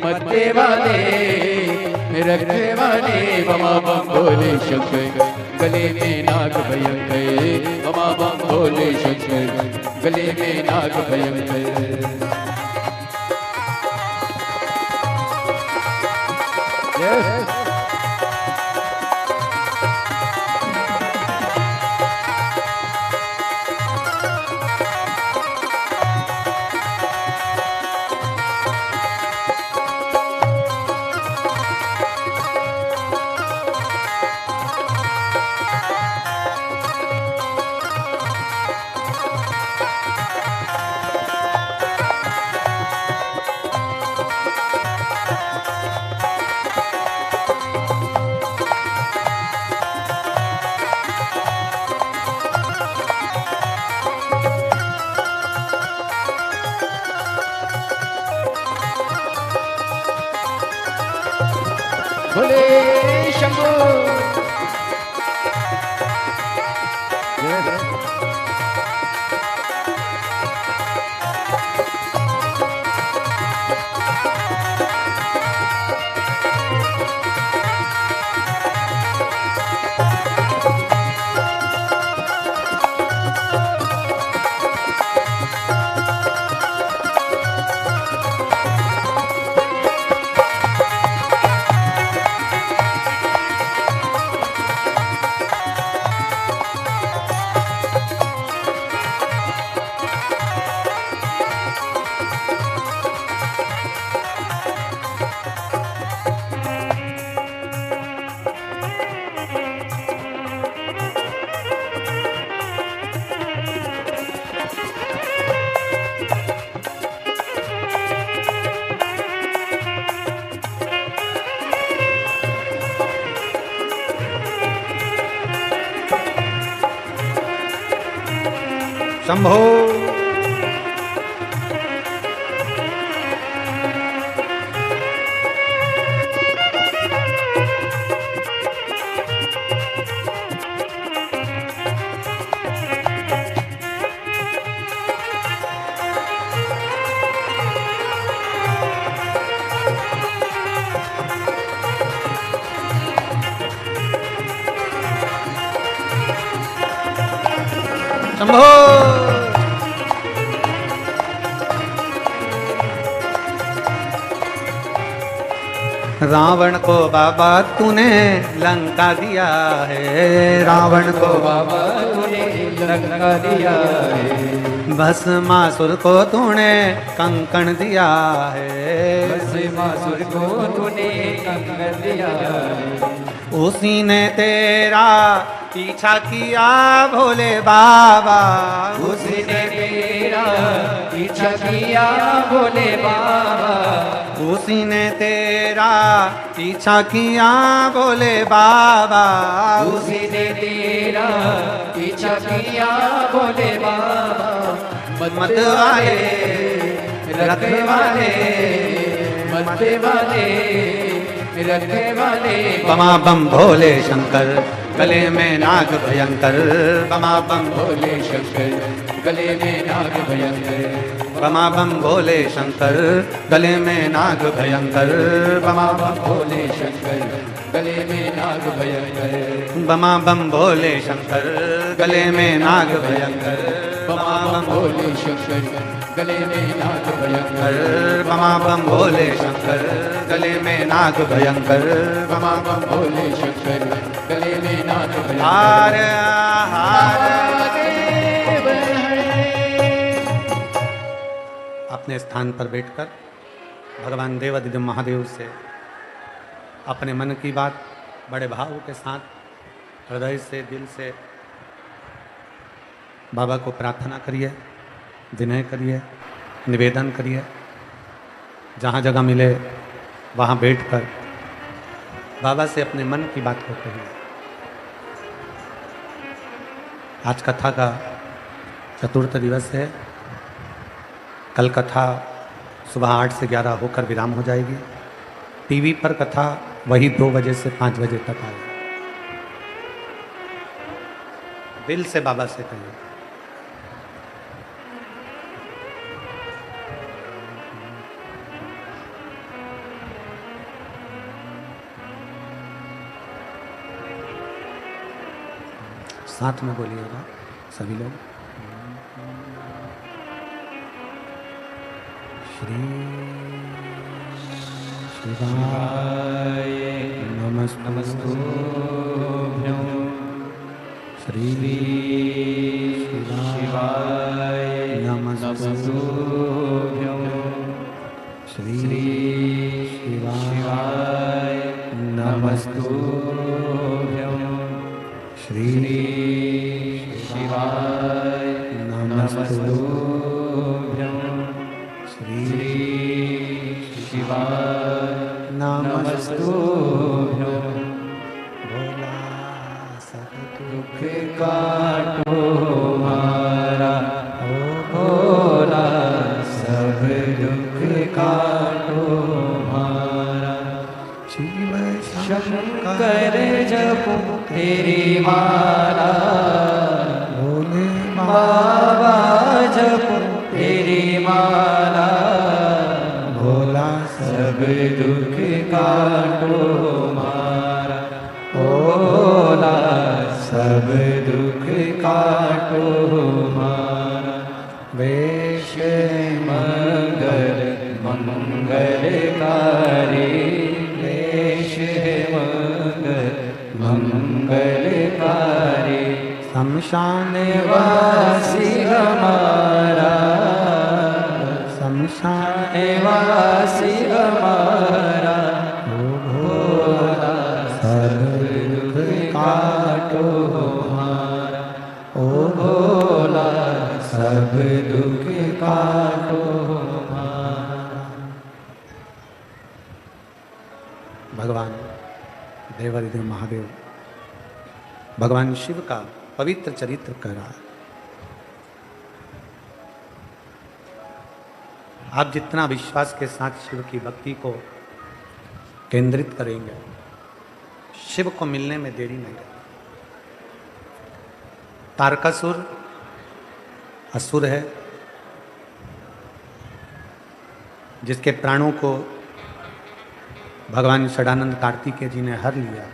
मत्ते वाले रखने वाले, बमा बम भोले शंकर गले में नाग भयंकर, बमा बम भोले शंकर गले में नाग भयंकर। भोले शंभो शंभो शंभो रावण को बाबा तूने लंका दिया है, रावण को बाबा तूने लंका दिया है, भस्मासुर को तूने कंकण दिया है, भस्मासुर को तूने कंकण दिया है, उसी ने तेरा पीछा किया भोले बाबा, उसी ने तेरा पीछा किया भोले बाबा, उसी ने तेरा पीछा किया भोले बाबा, उसी ने तेरा पीछा किया भोले बाबा, मत वाले रखने वाले, मत्ते वाले रखने वाले, बमा बम भोले शंकर गले में नाग भयंकर, बमा बम भोले शंकर गले में नाग भयंकर, बमा बम भोले शंकर गले में नाग भयंकर, बमा बम भोले शंकर गले में नाग भयंकर बमा बम भोले शंकर गले में नाग भयंकर बमा बम भोले शंकर गले में नाग भयंकर बमा बम भोले शंकर गले में नाग भयंकर बमा बम भोले शंकर गले में नाग भयंकर हार हार अपने स्थान पर बैठकर भगवान देवादिदेव महादेव से अपने मन की बात बड़े भाव के साथ हृदय से दिल से बाबा को प्रार्थना करिए, विनय करिए, निवेदन करिए। जहाँ जगह मिले वहाँ बैठकर बाबा से अपने मन की बात को कहिए। आज कथा का चतुर्थ दिवस है। कल कथा सुबह 8 से 11 होकर विराम हो जाएगी। टीवी पर कथा वही 2 बजे से 5 बजे तक आएगी। दिल से बाबा से कहिए। साथ में बोलिएगा सभी लोग। श्री शिवाय नमस्तुभ्यं। श्री शिवाय नमस्तुभ्यं। श्री शिवाय नमस्तुभ्यं। श्री शिवाय नमस्तुभ्यं। श्री शिवाय नमस्तुभ्यं। भोला सब दुख काटो मारा, ओ भोला सब दुख काटो मारा। शिव शंकर जपो तेरी माला, भोले बाबा जपो तेरी माला। भोला सब दुख काटो मारा, ओ भोला सब दुख काटो मारा। वेश मंगल मंगलकारी, वेश मंगल मंगलकारी। शमशान वासी हमारा, शमशान वासी हमारा। ओ भोला सब दुख काटो हमारा, ओ भोला सब दुख काटो हमारा। भगवान देवादिदेव महादेव भगवान शिव का पवित्र चरित्र कह रहा है। आप जितना विश्वास के साथ शिव की भक्ति को केंद्रित करेंगे, शिव को मिलने में देरी नहीं लगेगी। तारकासुर असुर है, जिसके प्राणों को भगवान षडानंद कार्तिकेय जी ने हर लिया।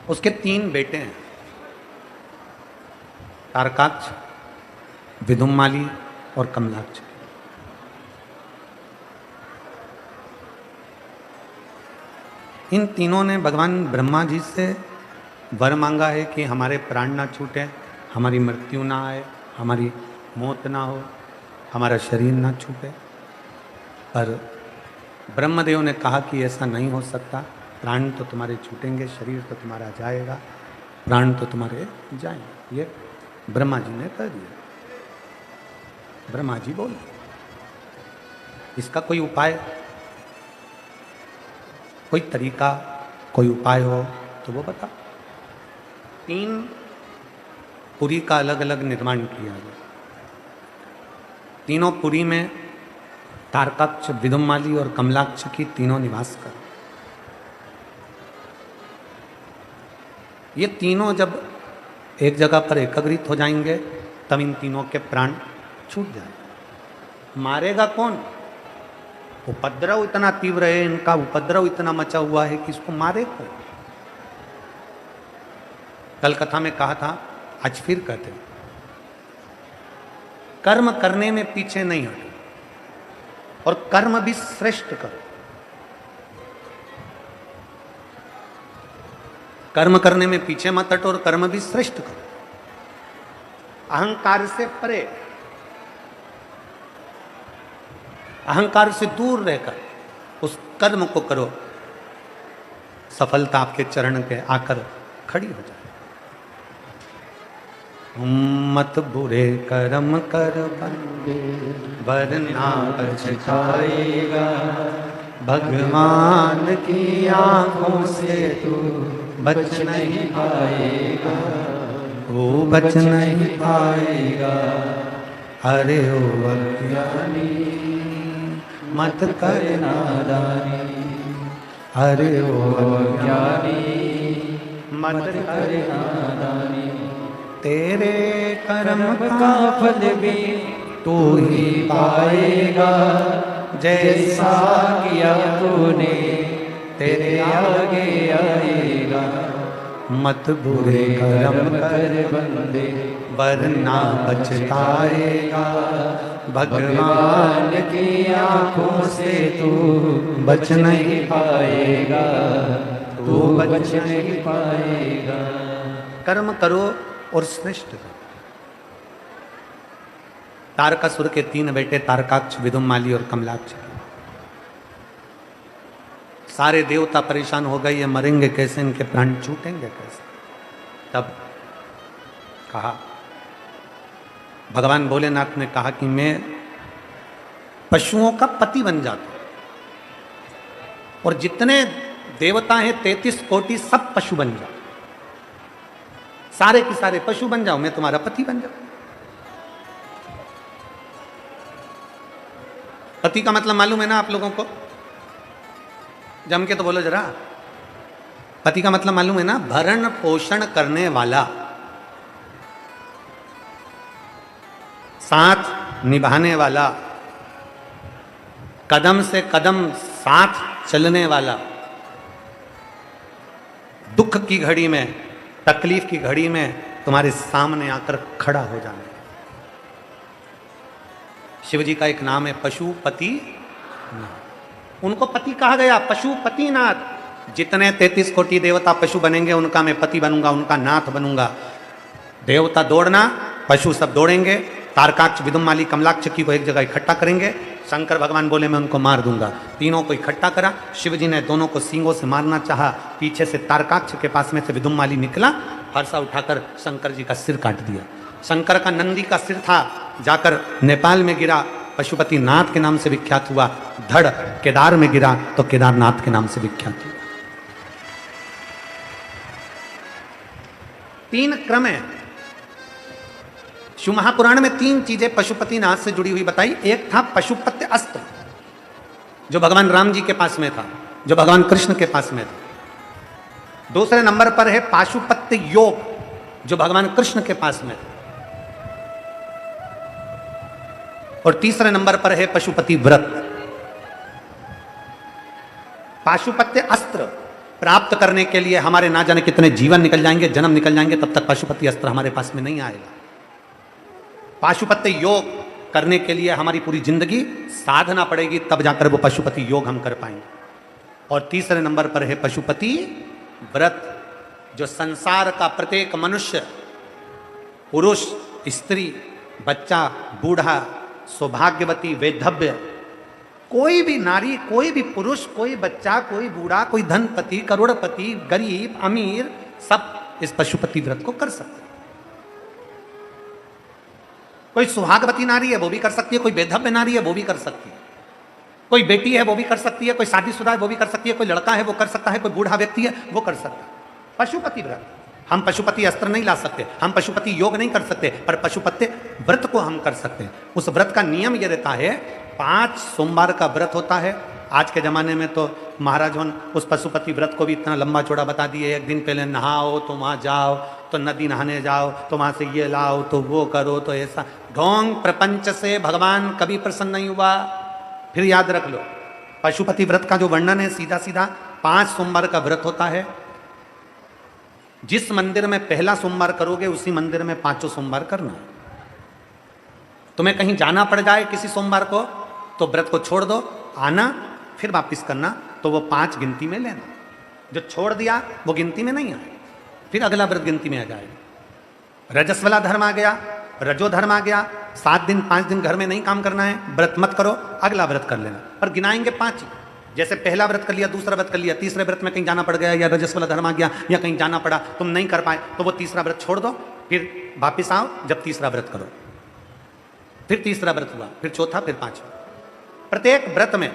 उसके 3 बेटे हैं, तारकाक्ष, विदुम्माली और कमलाक्ष। इन तीनों ने भगवान ब्रह्मा जी से वर मांगा है कि हमारे प्राण ना छूटे, हमारी मृत्यु ना आए, हमारी मौत ना हो, हमारा शरीर ना छूटे। पर ब्रह्मदेव ने कहा कि ऐसा नहीं हो सकता, प्राण तो तुम्हारे छूटेंगे, शरीर तो तुम्हारा जाएगा, प्राण तो तुम्हारे जाएंगे। ये ब्रह्मा जी ने कह दिया। ब्रह्मा जी बोले इसका कोई उपाय, कोई तरीका, कोई उपाय हो तो वो बता। 3 पुरी का अलग अलग निर्माण किया गया। तीनों पुरी में तारकाक्ष, विदुम्माली और कमलाक्ष की तीनों निवास कर। ये तीनों जब एक जगह पर एकत्रित हो जाएंगे तब इन तीनों के प्राण छूट जाएंगे। मारेगा कौन? उपद्रव इतना तीव्र है, इनका उपद्रव इतना मचा हुआ है कि इसको मारे को। कल कथा में कहा था, आज फिर कहते हैं, कर्म करने में पीछे नहीं हटो और कर्म भी श्रेष्ठ करो। कर्म करने में पीछे मत हटो और कर्म भी श्रेष्ठ करो। अहंकार से परे, अहंकार से दूर रहकर उस कर्म को करो, सफलता आपके चरण के आकर खड़ी हो जाए। मत बुरे कर्म कर बंदे वरना पछताएगा, भगवान की आंखों से तू बच नहीं पाएगा, वो बच नहीं पाएगा। अरे ओ अज्ञानी मत कर नादानी, अरे ओ अज्ञानी मत कर नादानी। तेरे कर्म का फल भी तू ही पाएगा, जैसा किया तूने तेरे आगे आएगा। मत बुरे कर्म कर बंदे वरना पछताएगा, भगवान की आंखों से तू बच नहीं पाएगा, तू बच नहीं पाएगा। कर्म करो और श्रेष्ठ करो। तारकासुर के 3 बेटे तारकाक्ष, विदुमाली और कमलाक्ष। सारे देवता परेशान हो गए, ये मरेंगे कैसे, इनके प्राण छूटेंगे कैसे। तब कहा, भगवान भोलेनाथ ने कहा कि मैं पशुओं का पति बन जाता हूं और जितने देवता हैं 33 कोटि सब पशु बन जाओ, सारे के सारे पशु बन जाओ, मैं तुम्हारा पति बन जाऊं। पति का मतलब मालूम है ना आप लोगों को? जम के तो बोलो जरा। पति का मतलब मालूम है ना? भरण पोषण करने वाला, साथ निभाने वाला, कदम से कदम साथ चलने वाला, दुख की घड़ी में, तकलीफ की घड़ी में तुम्हारे सामने आकर खड़ा हो जाना। शिव जी का एक नाम है पशुपति नाथ। उनको पति कहा गया, पशुपति नाथ। जितने 33 कोटि देवता पशु बनेंगे उनका मैं पति बनूंगा, उनका नाथ बनूंगा। देवता दौड़ना, पशु सब दौड़ेंगे। तारकाक्ष, विदुमाली, कमलाक्ष की को एक जगह इकट्ठा करेंगे। शंकर भगवान बोले मैं उनको मार दूंगा। तीनों को इकट्ठा करा। शिव जी ने दोनों को सींगों से मारना चाहा। पीछे से तारकाक्ष के पास में से विदुमाली निकला, फरसा उठाकर शंकर जी का सिर काट दिया। शंकर का नंदी का सिर था, जाकर नेपाल में गिरा, पशुपति नाथ के नाम से विख्यात हुआ। धड़ केदार में गिरा तो केदारनाथ के नाम से विख्यात हुआ। 3 क्रम है। शिव महापुराण में 3 चीजें पशुपति नाथ से जुड़ी हुई बताई। एक था पशुपत्य अस्त्र, जो भगवान राम जी के पास में था, जो भगवान कृष्ण के पास में था। दूसरे नंबर पर है पाशुपत्य योग, जो भगवान कृष्ण के पास में था। और तीसरे नंबर पर है पशुपति व्रत। पाशुपत्य अस्त्र प्राप्त करने के लिए हमारे ना जाने कितने जीवन निकल जाएंगे, जन्म निकल जाएंगे, तब तक पशुपति अस्त्र हमारे पास में नहीं आएगा। पाशुपत्य योग करने के लिए हमारी पूरी जिंदगी साधना पड़ेगी, तब जाकर वो पशुपति योग हम कर पाएंगे। और तीसरे नंबर पर है पशुपति व्रत, जो संसार का प्रत्येक मनुष्य, पुरुष, स्त्री, बच्चा, बूढ़ा, सौभाग्यवती, वैधव्य, कोई भी नारी, कोई भी पुरुष, कोई बच्चा, कोई बूढ़ा, कोई धनपति, करोड़पति, गरीब, अमीर, सब इस पशुपति व्रत को कर सकते हैं। कोई सुहागवती नारी है वो भी कर सकती है, कोई वैधव्य नारी है वो भी कर सकती है, कोई बेटी है वो भी कर सकती है, कोई शादीशुदा है वो भी कर सकती है, कोई लड़का है वो कर सकता है, कोई बूढ़ा व्यक्ति है वो कर सकता है। पशुपति व्रत। हम पशुपति अस्त्र नहीं ला सकते, हम पशुपति योग नहीं कर सकते, पर पशुपति व्रत को हम कर सकते हैं। उस व्रत का नियम यह रहता है, 5 सोमवार का व्रत होता है। आज के ज़माने में तो महाराज उस पशुपति व्रत को भी इतना लंबा चौड़ा बता दिए। एक दिन पहले नहाओ तो वहाँ जाओ, तो नदी नहाने जाओ तो वहाँ से ये लाओ, तो वो करो, तो ऐसा। ढोंग प्रपंच से भगवान कभी प्रसन्न नहीं हुआ। फिर याद रख लो, पशुपति व्रत का जो वर्णन है सीधा सीधा 5 सोमवार का व्रत होता है। जिस मंदिर में पहला सोमवार करोगे उसी मंदिर में 5 सोमवार करना। तुम्हें कहीं जाना पड़ जाए किसी सोमवार को तो व्रत को छोड़ दो, आना फिर वापिस करना, तो वो 5 गिनती में लेना। जो छोड़ दिया वो गिनती में नहीं आए, फिर अगला व्रत गिनती में आ जाएगा। रजस वाला धर्म आ गया, रजो धर्म आ गया, 7 दिन 5 दिन घर में नहीं काम करना है, व्रत मत करो, अगला व्रत कर लेना। पर गिनाएंगे 5 ही। जैसे पहला व्रत कर लिया, दूसरा व्रत कर लिया, तीसरे व्रत में कहीं जाना पड़ गया या रजस वाला धर्म आ गया या कहीं जाना पड़ा, तुम नहीं कर पाए, तो वो तीसरा व्रत छोड़ दो, फिर वापिस आओ, जब तीसरा व्रत करो, फिर तीसरा व्रत हुआ, फिर चौथा, फिर 5वां। प्रत्येक व्रत में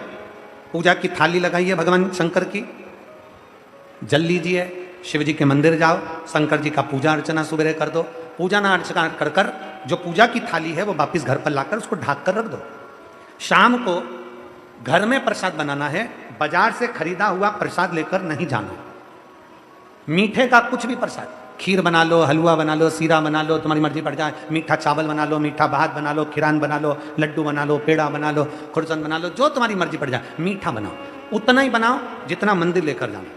पूजा की थाली लगाइए भगवान शंकर की, जल लीजिए, शिव जी के मंदिर जाओ, शंकर जी का पूजा अर्चना सुबह कर दो। पूजा अर्चना कर कर जो पूजा की थाली है वो वापिस घर पर लाकर उसको ढाक कर रख दो। शाम को घर में प्रसाद बनाना है, बाजार से खरीदा हुआ प्रसाद लेकर नहीं जाना। मीठे का कुछ भी प्रसाद, खीर बना लो, हलवा बना लो, सीरा बना लो, तुम्हारी मर्जी पड़ जाए, मीठा चावल बना लो, मीठा भात बना लो, खीरान बना लो, लड्डू बना लो, पेड़ा बना लो, खुरसन बना लो, जो तुम्हारी मर्जी पड़ जाए, मीठा बनाओ। उतना ही बनाओ जितना मंदिर लेकर जाना।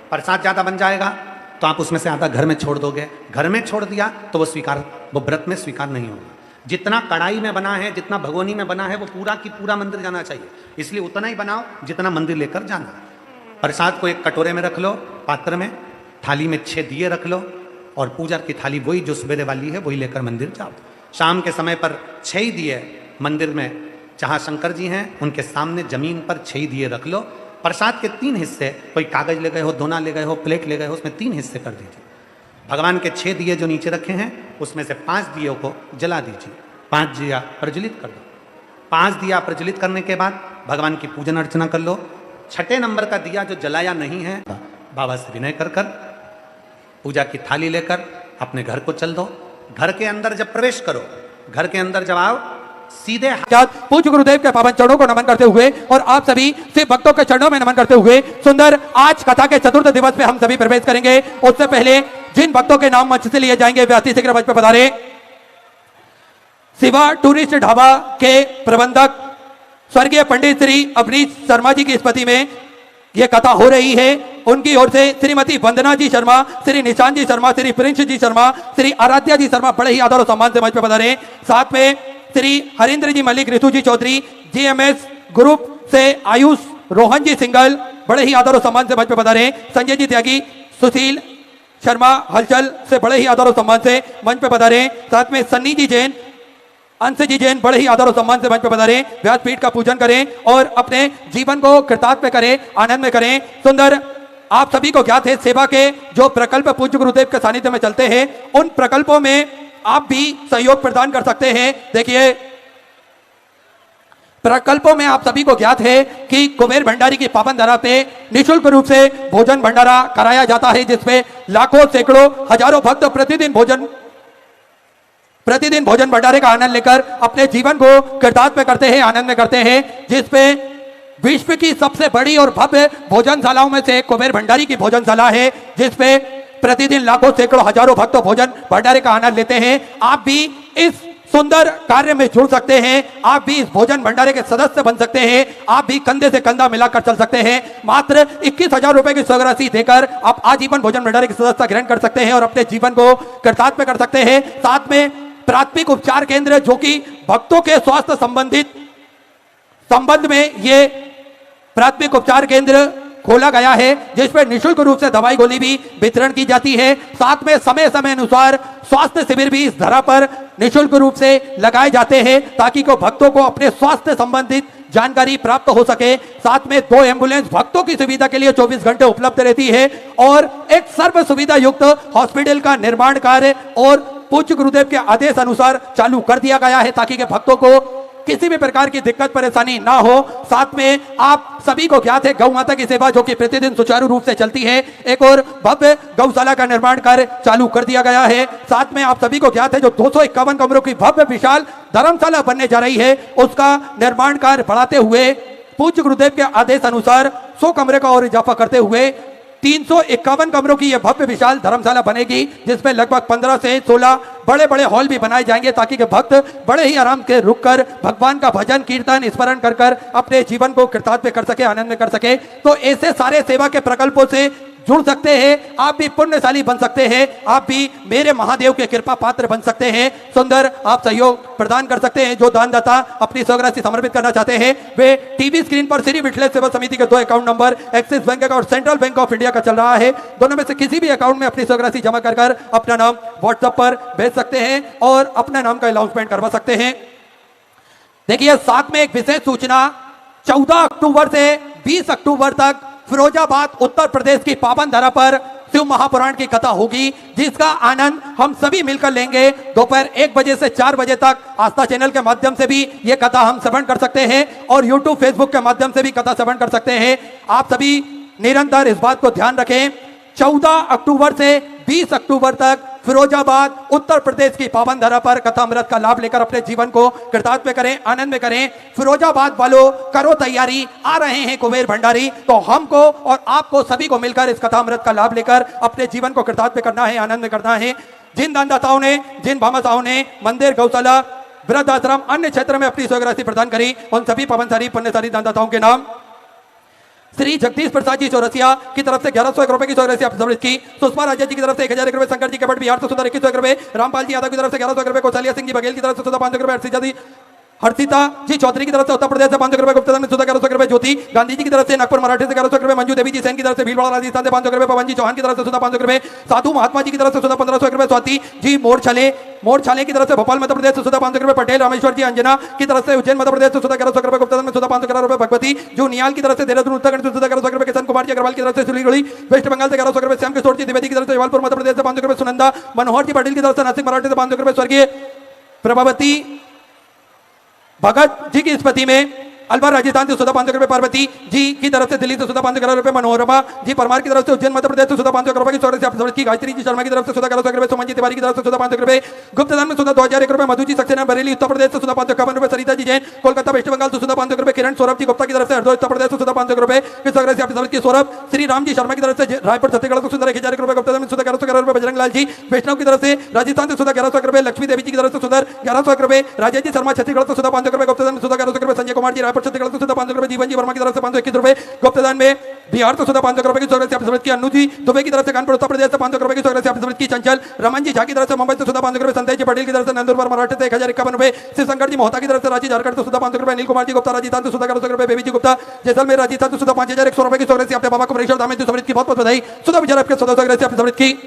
प्रसाद ज़्यादा बन जाएगा तो आप उसमें से आधा घर में छोड़ दोगे, घर में छोड़ दिया तो वो व्रत में स्वीकार नहीं होगा। जितना कढ़ाई में बना है, जितना भगोनी में बना है, वो पूरा की पूरा मंदिर जाना चाहिए, इसलिए उतना ही बनाओ जितना मंदिर लेकर जाना। प्रसाद को एक कटोरे में रख लो, पात्र में, थाली में 6 दिए रख लो, और पूजा की थाली वही जो सवेरे वाली है वही लेकर मंदिर जाओ। शाम के समय पर 6 ही दिए मंदिर में, जहाँ शंकर जी हैं उनके सामने जमीन पर 6 ही दिए रख लो। प्रसाद के 3 हिस्से, कोई कागज ले गए हो, दोना ले गए हो, प्लेट ले गए हो, उसमें 3 हिस्से कर दीजिए। भगवान के 6 दिए जो नीचे रखे हैं उसमें से 5 दियों को जला दीजिए, 5 दिया प्रज्वलित कर दो। 5 दिया प्रज्वलित करने के बाद भगवान की पूजन अर्चना कर लो। 6ठे नंबर का दिया जो जलाया नहीं है, बाबा से विनय कर कर पूजा की थाली लेकर अपने घर को चल दो। घर के अंदर जब प्रवेश करो, घर के अंदर जब आओ, सीधे पूज्य गुरुदेव के पावन चरणों को नमन करते हुए और आप सभी शिव भक्तों के चरणों में नमन करते हुए सुंदर आज कथा के चतुर्थ दिवस में हम सभी प्रवेश करेंगे। उससे पहले जिन भक्तों के नाम मंच से लिए जाएंगे वे अति शीघ्र मंच पर पधारे। शिवा टूरिस्ट ढाबा के प्रबंधक स्वर्गीय पंडित श्री अवनीश शर्मा जी की स्मृति में यह कथा हो रही है। उनकी ओर से श्रीमती वंदना जी शर्मा, श्री निशान जी शर्मा, श्री प्रिंस जी शर्मा, श्री आराध्या जी शर्मा बड़े ही आदर और सम्मान से मंच पर पधारे। साथ में श्री हरिंद्र जी मलिक, ऋतु जी चौधरी, जीएमएस ग्रुप से आयुष रोहन जी सिंगल बड़े ही आदर और सम्मान से मंच पर पधारे। संजय जी त्यागी, सुशील शर्मा हलचल से बड़े ही आदर और सम्मान से मंच पर पधारे। साथ में सन्नी जी जैन, अंश जी जैन बड़े ही आदर और सम्मान से मंच पर पधारे। व्यासपीठ का पूजन करें और अपने जीवन को कृतार्थ करें, आनंद में करें। सुंदर आप सभी को ज्ञात है सेवा के जो प्रकल्प पूज्य गुरुदेव के सानिध्य में चलते हैं, उन प्रकल्पों में आप भी सहयोग प्रदान कर सकते हैं। देखिए प्रकल्पों में आप सभी को ज्ञात है कि कुबेर भंडारी की पावन धरा पे निःशुल्क रूप से भोजन भंडारा कराया जाता है, जिसमें लाखों सैकड़ों हजारों भक्त प्रतिदिन भोजन भंडारे का आनंद लेकर अपने जीवन को कृतार्थ में करते हैं, आनंद में करते हैं। जिसपे विश्व की सबसे बड़ी और भव्य भोजनशालाओं में से कुबेर भंडारी की भोजनशाला है, जिसपे प्रतिदिन लाखों सैकड़ों हजारों भक्त भोजन भंडारे का आनंद लेते हैं। आप भी इस सुंदर कार्य में जुड़ सकते हैं, आप भी इस भोजन भंडारे के सदस्य बन सकते हैं, आप भी कंधे से कंधा मिलाकर चल सकते हैं। मात्र 21,000 रुपए की स्वराशि देकर आप आजीवन भोजन भंडारे की सदस्यता ग्रहण कर सकते हैं और अपने जीवन को कृतार्थ कर सकते हैं। साथ में प्राथमिक उपचार केंद्र जो कि भक्तों के स्वास्थ्य संबंध में ये प्राथमिक उपचार केंद्र खोला गया है, जिसमें निःशुल्क रूप से दवाई गोली भी वितरण की जाती है। साथ में समय समय अनुसार स्वास्थ्य शिविर भी इस धरा पर निःशुल्क रूप से लगाए जाते हैं, ताकि को भक्तों को अपने स्वास्थ्य संबंधित जानकारी प्राप्त हो सके। साथ में 2 एम्बुलेंस भक्तों की सुविधा के लिए 24 घंटे उपलब्ध रहती है और एक सर्व सुविधा युक्त हॉस्पिटल का निर्माण कार्य और पूज्य गुरुदेव के आदेश अनुसार चालू कर दिया गया है, ताकि के भक्तों को किसी भी प्रकार की दिक्कत परेशानी ना हो। साथ में आप सभी को ज्ञात है गौ माता की सेवा जो कि प्रतिदिन सुचारू रूप से चलती है, एक और भव्य गौशाला का निर्माण कार्य चालू कर दिया गया है। साथ में आप सभी को ज्ञात है जो 251 कमरों की भव्य विशाल धर्मशाला बनने जा रही है, उसका निर्माण कार्य बढ़ाते हुए पूज्य गुरुदेव के आदेश अनुसार 100 कमरे का और इजाफा करते हुए 351 कमरों की यह भव्य विशाल धर्मशाला बनेगी, जिसमें लगभग 15 से 16 बड़े बड़े हॉल भी बनाए जाएंगे, ताकि भक्त बड़े ही आराम से रुककर भगवान का भजन कीर्तन स्मरण कर कर अपने जीवन को कृतार्थ कर सके, आनंद में कर सके। तो ऐसे सारे सेवा के प्रकल्पों से जुड़ सकते हैं, आप भी पुण्यशाली बन सकते हैं, आप भी मेरे महादेव के कृपा पात्र बन सकते हैं। सुंदर आप सहयोग प्रदान कर सकते हैं। जो दानदाता अपनी स्वराशि समर्पित करना चाहते हैं वे टीवी स्क्रीन पर श्री विठलेश सेवा समिति के 2 अकाउंट नंबर एक्सिस बैंक का और सेंट्रल बैंक ऑफ इंडिया का चल रहा है। दोनों में से किसी भी अकाउंट में अपनी स्वराशि जमा कर कर अपना नाम व्हाट्सएप पर भेज सकते हैं और अपने नाम का अनाउंसमेंट करवा सकते हैं। देखिए, साथ में एक विशेष सूचना, 14 अक्टूबर से 20 अक्टूबर तक फिरोजाबाद उत्तर प्रदेश की पावन धरा पर शिव महापुराण की कथा होगी, जिसका आनंद हम सभी मिलकर लेंगे। दोपहर 1 बजे से 4 बजे तक आस्था चैनल के माध्यम से भी यह कथा हम श्रवण कर सकते हैं और यूट्यूब फेसबुक के माध्यम से भी कथा श्रवण कर सकते हैं। आप सभी निरंतर इस बात को ध्यान रखें, 14 अक्टूबर से 20 अक्टूबर तक फिरोजाबाद उत्तर प्रदेश की पावन धरा पर कथा अमृत का लाभ लेकर अपने जीवन को कृतार्थ में करें, आनंद में करें। फिरोजाबाद वालों, करो तैयारी, आ रहे हैं कुबेर भंडारी। तो हमको और आपको सभी को मिलकर इस कथा अमृत का लाभ लेकर अपने जीवन को कृतार्थ में करना है, आनंद में करना है। जिन दानदाताओं ने, जिन भामाशाहों ने मंदिर, गौशाला, वृद्धाश्रम, अन्य क्षेत्र में अपनी स्वराशि प्रदान करी, उन सभी पवनशाली पुण्यशाली दानदाताओं के नाम: श्री जगदीश प्रसाद जी चौरसिया की तरफ से 1101 रुपए की स्वराशि आप समर्पित की। सुषमा राजा जी की तरफ से 1001 रुपए, शंकर जी कपट बिहार से 21 रुपए, रामपाल जी यादव की तरफ से 1100 रुपए, कौशल्या सिंह जी बघेल की तरफ से 500 रुपए, हर्षिता जी चौधरी की तरफ से उत्तर प्रदेश से 500 रुपए, गुप्ता में 1100 रुपए, ज्योति गांधी जी की तरफ से नागपुर मराठी से 1100 रुपए, मंजू देवी जी सैन की तरफ से भीलवाड़ा राजस्थान से 500 रुपए, पवन जी चौहान की तरफ से 500 रुपए, साधु महात्मा जी की तरफ से 1500 रुपए, स्वाति जी मोरछाले की तरफ से भोपाल मध्य प्रदेश से 500 रुपए, पटेल रामेश्वर जी अंजना की तरफ से उज्जैन मध्य प्रदेश से 1100 रुपए, गुप्ता में 500 रुपए, भगवती जो नियाल की तरफ से देहरादून उत्तराखंड से 1100 रुपए, किशन कुमार जी अग्रवाल की तरफ से सिलीगुड़ी वेस्ट बंगाल से 1100 रुपए, श्याम किशोर जी द्विवेदी की तरफ से जबलपुर मध्य प्रदेश से 500 रुपए, सुनंदा मनोहर जी पटेल की तरफ से नासिक मराठी से 500 रुपए, स्वर्गीय प्रभावती भगत जी की स्मृति में अलवर राजस्थान से 500 रुपए, पार्वती जी की तरफ से दिल्ली से 500 रुपए, मनोरमा जी परमार की तरफ से उज्जैन मध्य प्रदेश से 500 रुपए की स्वराशि आप समर्पित की। गायत्री जी शर्मा की तरफ से 1100 रुपए, सुमन जी तिवारी की तरफ से 500 रुपए, गुप्तदान में 2001 रुपए, मधु जी सक्सेना बरेली उत्तर प्रदेश से 551 रुपए, सरिता जी जैन कोलकाता वेस्ट बंगाल से 500 रुपए, किरण सौरभ जी गुप्ता की तरफ से हरदोई उत्तर प्रदेश से 500 रुपए की स्वराशि आप समर्पित की। सौरभ श्री राम जी शर्मा की तरफ से रायपुर छत्तीसगढ़ से 1001 रुपए, गुप्तदान में 1100 रुपए, बजरंग लाल जी वैष्णव की तरफ से राजस्थान से 1100 रुपए, लक्ष्मी देवी जी की तरफ से 1100 रुपए, राजेश जी शर्मा छत्तीसगढ़ से 500 रुपए, गुप्तदान में 1100 रुपए, संजय कुमार जी रायपुर छत्तीसगढ़ से 500 रुपए, जीवन जी वर्मा की तरफ से 521 रुपए, गुप्तदान में बिहार से 500 रुपए की स्वराशि आप समर्पित की। अनु जी दुबई की तरफ से कानपुर उत्तर प्रदेश से 500 रुपए की स्वराशि आप समर्पित की। चंचल रमन जी झा की तरफ से मुंबई से 500 रुपए, संजय जी पटेल की तरफ से नंदुरबार मराठी से 1051 रुपए, शिवशंकर जी मोहता की तरफ से रांची झारखंड से 500 रुपए, अनिल कुमार जी गुप्ता राजस्थान से 1100 रुपए, बेबी जी गुप्ता जैसलमेर राजस्थान से 5100 रुपए की स्वराशि अपने बाबा को प्रेषण दाम में समर्पित की। बहुत बहुत बधाई। सुधा विचार आपके 100 आप समर्पित की।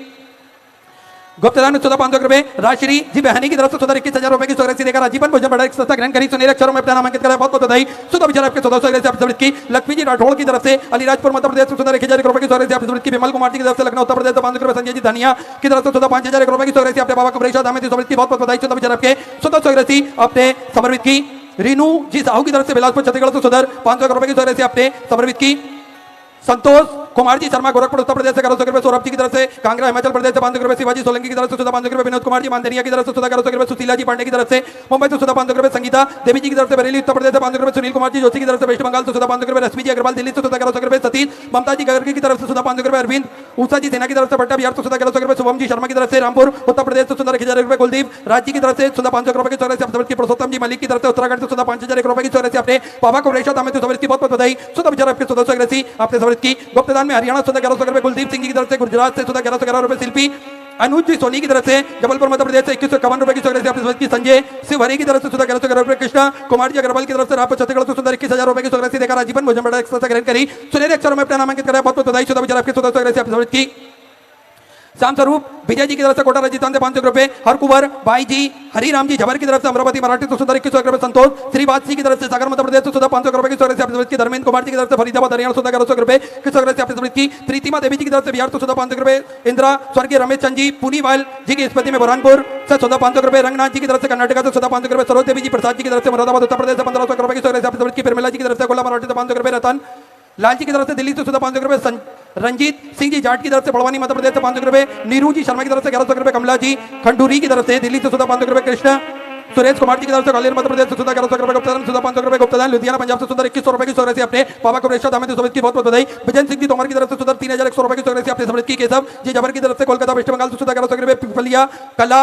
गुप्तदान में 500 रुपए, राजश्री जी बहनी की तरफ से 21,000 रुपए की स्वराशि देकर आजीवन भोजन बड़ा संस्था ग्रहण करी। सुनहरे अक्षरों में अपना नामांकित करा। बहुत बहुत बधाई। सुधा विचार आपके 100 आप समर्पित की। लक्ष्मी जी राठौड़ की तरफ से अलीराजपुर मध्य प्रदेश से 11,000 रुपए की स्वराशि आप समर्पित की। विमल कुमार जी की तरफ से लखनऊ उत्तर प्रदेश से 500 रुपए, संजय जी धनिया की तरफ से 5,000 रुपए की स्वराशि अपने बाबा को प्रेषण दाम में समर्पित की। बहुत बहुत बधाई। सुधा विचार आपके 100 आपने समर्पित की। रीनू जी साहू की तरफ से बिलासपुर छत्तीसगढ़ से 500 रुपए की स्वराशि आपने समर्पित की। संतोष कुमार जी शर्मा गोरखपुर उत्तर प्रदेश से 1100 रुपए, सौरभ जी की तरफ से कांगड़ा हिमाचल प्रदेश से 500 रुपए, शिवाजी सोलंकी की तरफ से 500 रुपए, विनोद कुमार जी मानदेनिया की तरफ से 1100 रुपए, सुशीला जी पांडे की तरफ से मुंबई से 500 रुपए, संगीता देवी जी की तरफ से बरेली उत्तर प्रदेश से 500 रुपए, सुनील कुमार जी जोशी की तरफ से वेस्ट बंगाल से 500 रुपए, रश्मि जी अग्रवाल दिल्ली से 1100 रुपए, सतीश ममता जी गर्गी की तरफ से 500 रुपए, अरविंद ऊषा जी सेना की तरफ से पट्टा बिहार से 1100 रुपए, शुभम जी शर्मा की तरफ से रामपुर उत्तर प्रदेश से 1000 रुपए, कुलदीप राज जी की तरफ से 500 रुपए की स्वराशि आप समर्पित की। पुरुषोत्तम जी मलिक की तरफ से उत्तराखंड से 5000 रुपए की स्वराशि अपने बाबा को प्रेषण दाम में समर्पित की। बहुत बहुत बधाई। सुधा विचार आपके 100 आपने समर्पित की। गुप्तदान में हरियाणा 1100 रुपए, कुलदीप सिंह जी की तरफ से गुजरात से 1111 रुपए, शिल्पी अनुज जी सोनी की तरफ से जबलपुर मध्य प्रदेश से 2151 रुपए की स्वराशि आपने समर्पित की। संजय शिवहरी की तरफ से 1111 रुपए, कृष्णा कुमार जी अग्रवाल की तरफ से रायपुर छत्तीसगढ़ से 21,000 रुपए की स्वराशि देकर आजीवन भोजन बड़ा संस्था ग्रहण करी। सुनहरे अक्षरों में अपना नामांकित करा। बहुत बहुत बधाई। सुधा विचार आपके 100 आपने समर्पित की। श्याम स्वरूप विजय जी की तरफ से कोटा राजस्थान से 500 रुपए, हरकुवर बाई जी हरिराम जी झबर की तरफ से अमरावती मराठी से 21 रुपए, संतोष श्रीवास जी की तरफ से सागर मध्य प्रदेश से 500 रुपए की स्वराशि आपने समर्पित की। धर्मेंद्र कुमार जी की तरफ से फरीदाबाद हरियाणा 1100 रुपए की स्वराशि आपने समर्पित की। प्रीतिमा देवी जी की तरफ से बिहार से 500 रुपए, इंदिरा स्वर्गीय रमेश चंद जी पुनीवाल जी की स्मृति में बुरहानपुर से 500 रुपए, रंगनाथ जी की तरफ से कर्नाटक से 500 रुपए, सरोज देवी जी प्रसाद जी की तरफ से मुरादाबाद उत्तर प्रदेश से 1500 रुपए की स्वराशि आपने समर्पित की। फिरमिला जी की तरफ से कोल्हा मराठी से 500 रुपए, रतन लाल जी की तरफ से दिल्ली से 500 रुपए, रंजीत सिंह जी जाट की तरफ से बड़वानी मध्य प्रदेश से 500 रुपए, नीरू जी शर्मा की तरफ से 1100 रुपए, कमला जी खंडूरी की तरफ से दिल्ली से 500 रुपए, कृष्ण सुरेश कुमार जी की तरफ से ग्वालियर मध्य प्रदेश से सुधा 1100 रुपए गुप्तादान, सुधा 500 रुपए गुप्तादान, लुधियाना पंजाब से सुधा 2100 रुपए की सौरसी अपने बाबा को प्रेषित दामोदर सोवित की बहुत बहुत बधाई। विजय सिंह जी तोमर की तरफ से सुधा 3100 रुपए की सौरसी अपने समृद्ध की। केशव जी जबर की तरफ से कोलकाता वेस्ट बंगाल से सुधा 1100 रुपए, पिपलिया कला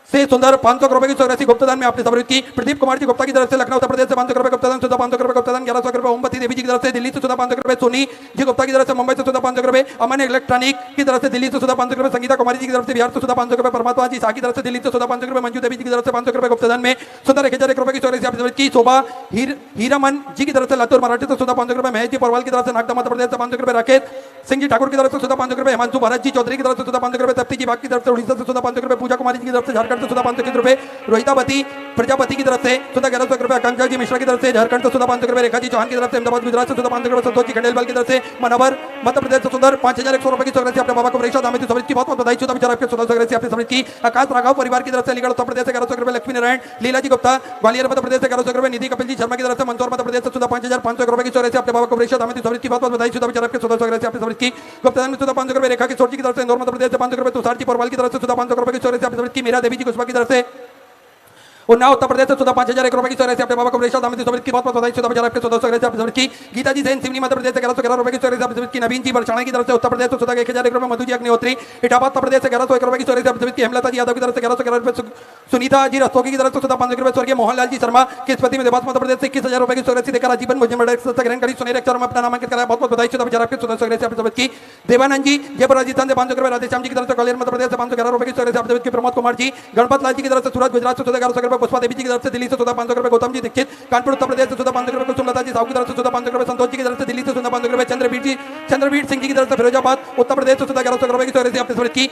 से सुंदर 500 रुपए की सौरसी गुप्तादान में आपने समृद्ध की। प्रदीप कुमार जी गुप्ता की तरफ से लखनऊ उत्तर प्रदेश से 500 रुपए गुप्तादान, सुधा 500 रुपए गुप्तादान, 1100 रुपए। ओमवती देवी जी की तरफ से दिल्ली से सुधा 500 रुपए, सोनी जी गुप्ता की तरफ से मुंबई से सुधा 500 रुपए, अमन इलेक्ट्रॉनिक की तरफ से दिल्ली से सुधा 500 रुपए, संगीता कुमारी जी की तरफ से बिहार से सुधा 500 रुपए, परमात्मा जी शाह की तरफ से दिल्ली से सुधा 500 रुपए, मंजू देवी जी की तरफ से 500 रुपए गुप्तादान में सुंदर 1001 रुपए की सौरसी आपने समृद्ध की। शोभा हीरामन जी की तरफ से लातूर मराठी से सुधा 500 रुपए, महेश जी परवाल की तरफ से नागदा मध्य प्रदेश से 500 रुपए, राकेश सिंह जी ठाकुर की तरफ से सुधा 500 रुपए, हिमांशु भारत जी चौधरी की तरफ से सुधा 500 रुपए, तप्ती जी बाग की तरफ से उड़ीसा से सुधा 500 रुपए, पूजा कुमारी जी की तरफ से झारखंड से सुधा 500 रुपए, रोहितावती प्रजापति की तरफ से सुधा 1100 रुपए, आकांक्षा जी मिश्रा की तरफ से झारखंड से सुधा 500 रुपए, रेखा जी चौहान की तरफ से अहमदाबाद गुजरात से सुधा 500 रुपए, संतोष जी खंडेलवाल की तरफ से मनोहर मध्य प्रदेश से सुंदर 5100 रुपए की सौरसी अपने बाबा को प्रेषित दामोदर सोवित की बहुत बहुत बधाई। सुधा विचार आपके सुधा सौरसी आपने समृद्ध की। आकाश राघव परिवार की तरफ से अलीगढ़ उत्तर प्रदेश से 1100 रुपए, लक्ष्मी नारायण लीला जी गुप्ता ग्वालियर मध्य प्रदेश से 1100 रुपए, निधि कपिल जी शर्मा की तरफ से मंदसौर मध्य प्रदेश से सुधा 5500 रुपए की सौरसी अपने बाबा को प्रेषित दामोदर सोवित की बहुत बहुत बधाई। सुधा विचार आपके सुधा सौरसी आपने समृद्ध की। गुप्तादान में सुधा 500 रुपए, रेखा किशोर जी की तरफ से इंदौर मध्य प्रदेश से 500 रुपए, तुषार जी परवाल की तरफ से सुधा 500 रुपए की सौरसी आपने समृद्ध की। मीरा देवी जी कुशवा की तरफ से उन्नाव उत्तर प्रदेश से सुधा 5001 रुपए की सौरसी अपने बाबा को प्रेषित दामोदर सोवित की बहुत बहुत बधाई। सुधा विचार आपके सुधा सौरसी आपने समृद्ध की। गीता जी सेन सिवनी मध्य प्रदेश से 1111 रुपए की सौरसी आपने समृद्ध की। नवीन जी बरसाना की तरफ से उत्तर प्रदेश से सुधा 1001 रुपए, मधु जी अग्निहोत्री इटावा उत्तर प्रदेश से 1101 रुपए की सौरसी आपने समृद्ध की। हेमलता जी यादव की तरफ से 1111 रुपए, सुनीता जी रस्तोगी की तरफ से सुधा 500 रुपए, स्वर्गीय मोहनलाल जी शर्मा के स्पति में देवास मध्य प्रदेश से 21,000 रुपए की सौरसी देकर आजीवन मुझे ग्रहण करी। सुनहरे अक्षर में अपना नामांकित कराया, बहुत बहुत बधाई। सुधा विचार आपके सुधा सौरसी आपने समृद्ध की। देवानंद जी जयपुर राजस्थान से 500 रुपए, राधेश्याम जी की तरफ से ग्वालियर मध्य प्रदेश से 511 रुपए की सौरसी आपने समृद्ध की। प्रमोद कुमार जी गणपत लाल जी की तरफ से सूरत गुजरात से सुधा 1100 रुपए, पुष्पा देवी जी की तरफ से दिल्ली से सुधा 500 रुपए, गौतम जी दीक्षित कानपुर उत्तर प्रदेश से सुधा 500 रुपए, कुसुमलता जी साहू की तरफ से सुधा 500 रुपए, संतोष जी की तरफ से दिल्ली से सुधा 500 रुपए, चंद्रवीर सिंह जी की तरफ से फिरोजाबाद उत्तर प्रदेश से सुधा 1100 रुपए की सौरसी आपने समृद्ध की।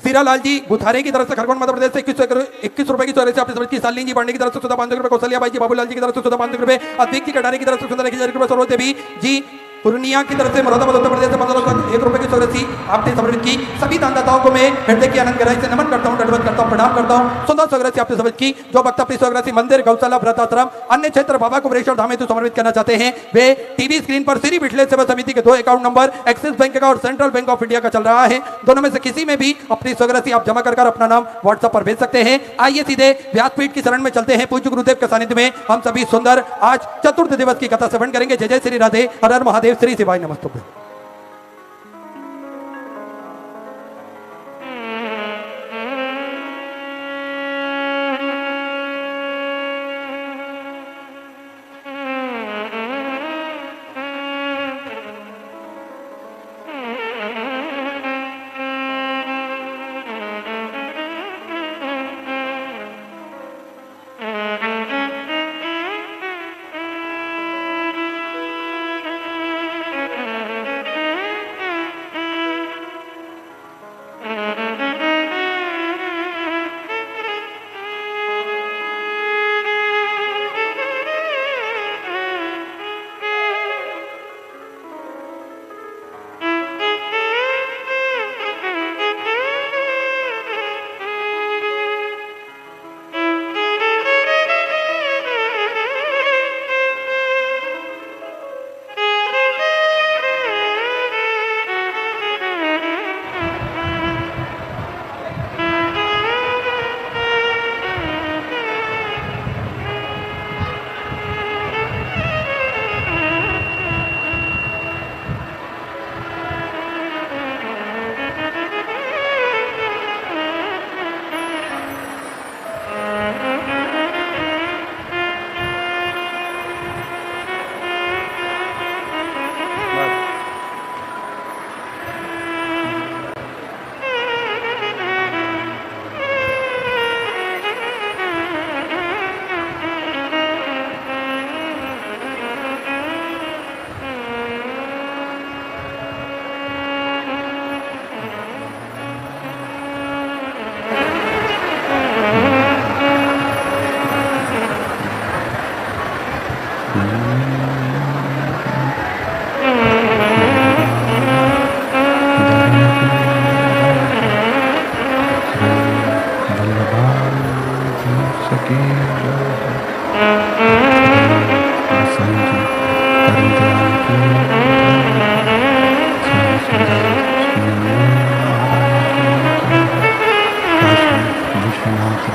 सीरा लाल जी गुथारे की तरफ से खरगोन मध्य प्रदेश से 21 रुपए की सौरसी आपने समृद्ध की। सालिनी जी पांडे की तरफ से सुधा 500 रुपए, कौशल्या बाई जी बाबूलाल जी की तरफ से सुधा 500 रुपए, अद्विक जी कटारे की तरफ से सुधा 1000 रुपए, सरोज देवी जी पूर्णिया की तरफ से मुरादाबाद उत्तर प्रदेश से 1501 रुपए की सौरसी आपने समृद्ध की। सभी दानदाताओं को मैं हृदय की आनंद गहराई से नमन करता हूं, दंडवत करता हूं, प्रणाम करता हूं। सुंदर सौरसी आपने समृद्ध की। जो भक्त अपनी सौरसी मंदिर, गौशाला, व्रताश्रम, अन्य क्षेत्र बाबा को प्रेषित धाम हेतु समर्पित करना चाहते हैं, वे टीवी स्क्रीन पर श्री विठलेश सेवा समिति के 2 अकाउंट नंबर एक्सिस बैंक का और सेंट्रल बैंक ऑफ इंडिया का चल रहा है। दोनों में से किसी में भी अपनी सौरसी आप जमा कर अपना नाम व्हाट्सएप पर भेज सकते हैं। आइए सीधे व्यासपीठ की शरण में चलते हैं। पूज्य गुरुदेव के सानिध्य में हम सभी सुंदर आज चतुर्थ दिवस की कथा श्रवण करेंगे। जय जय श्री राधे, हर हर महादेव, श्री शिवाय नमस्तुभ्यं।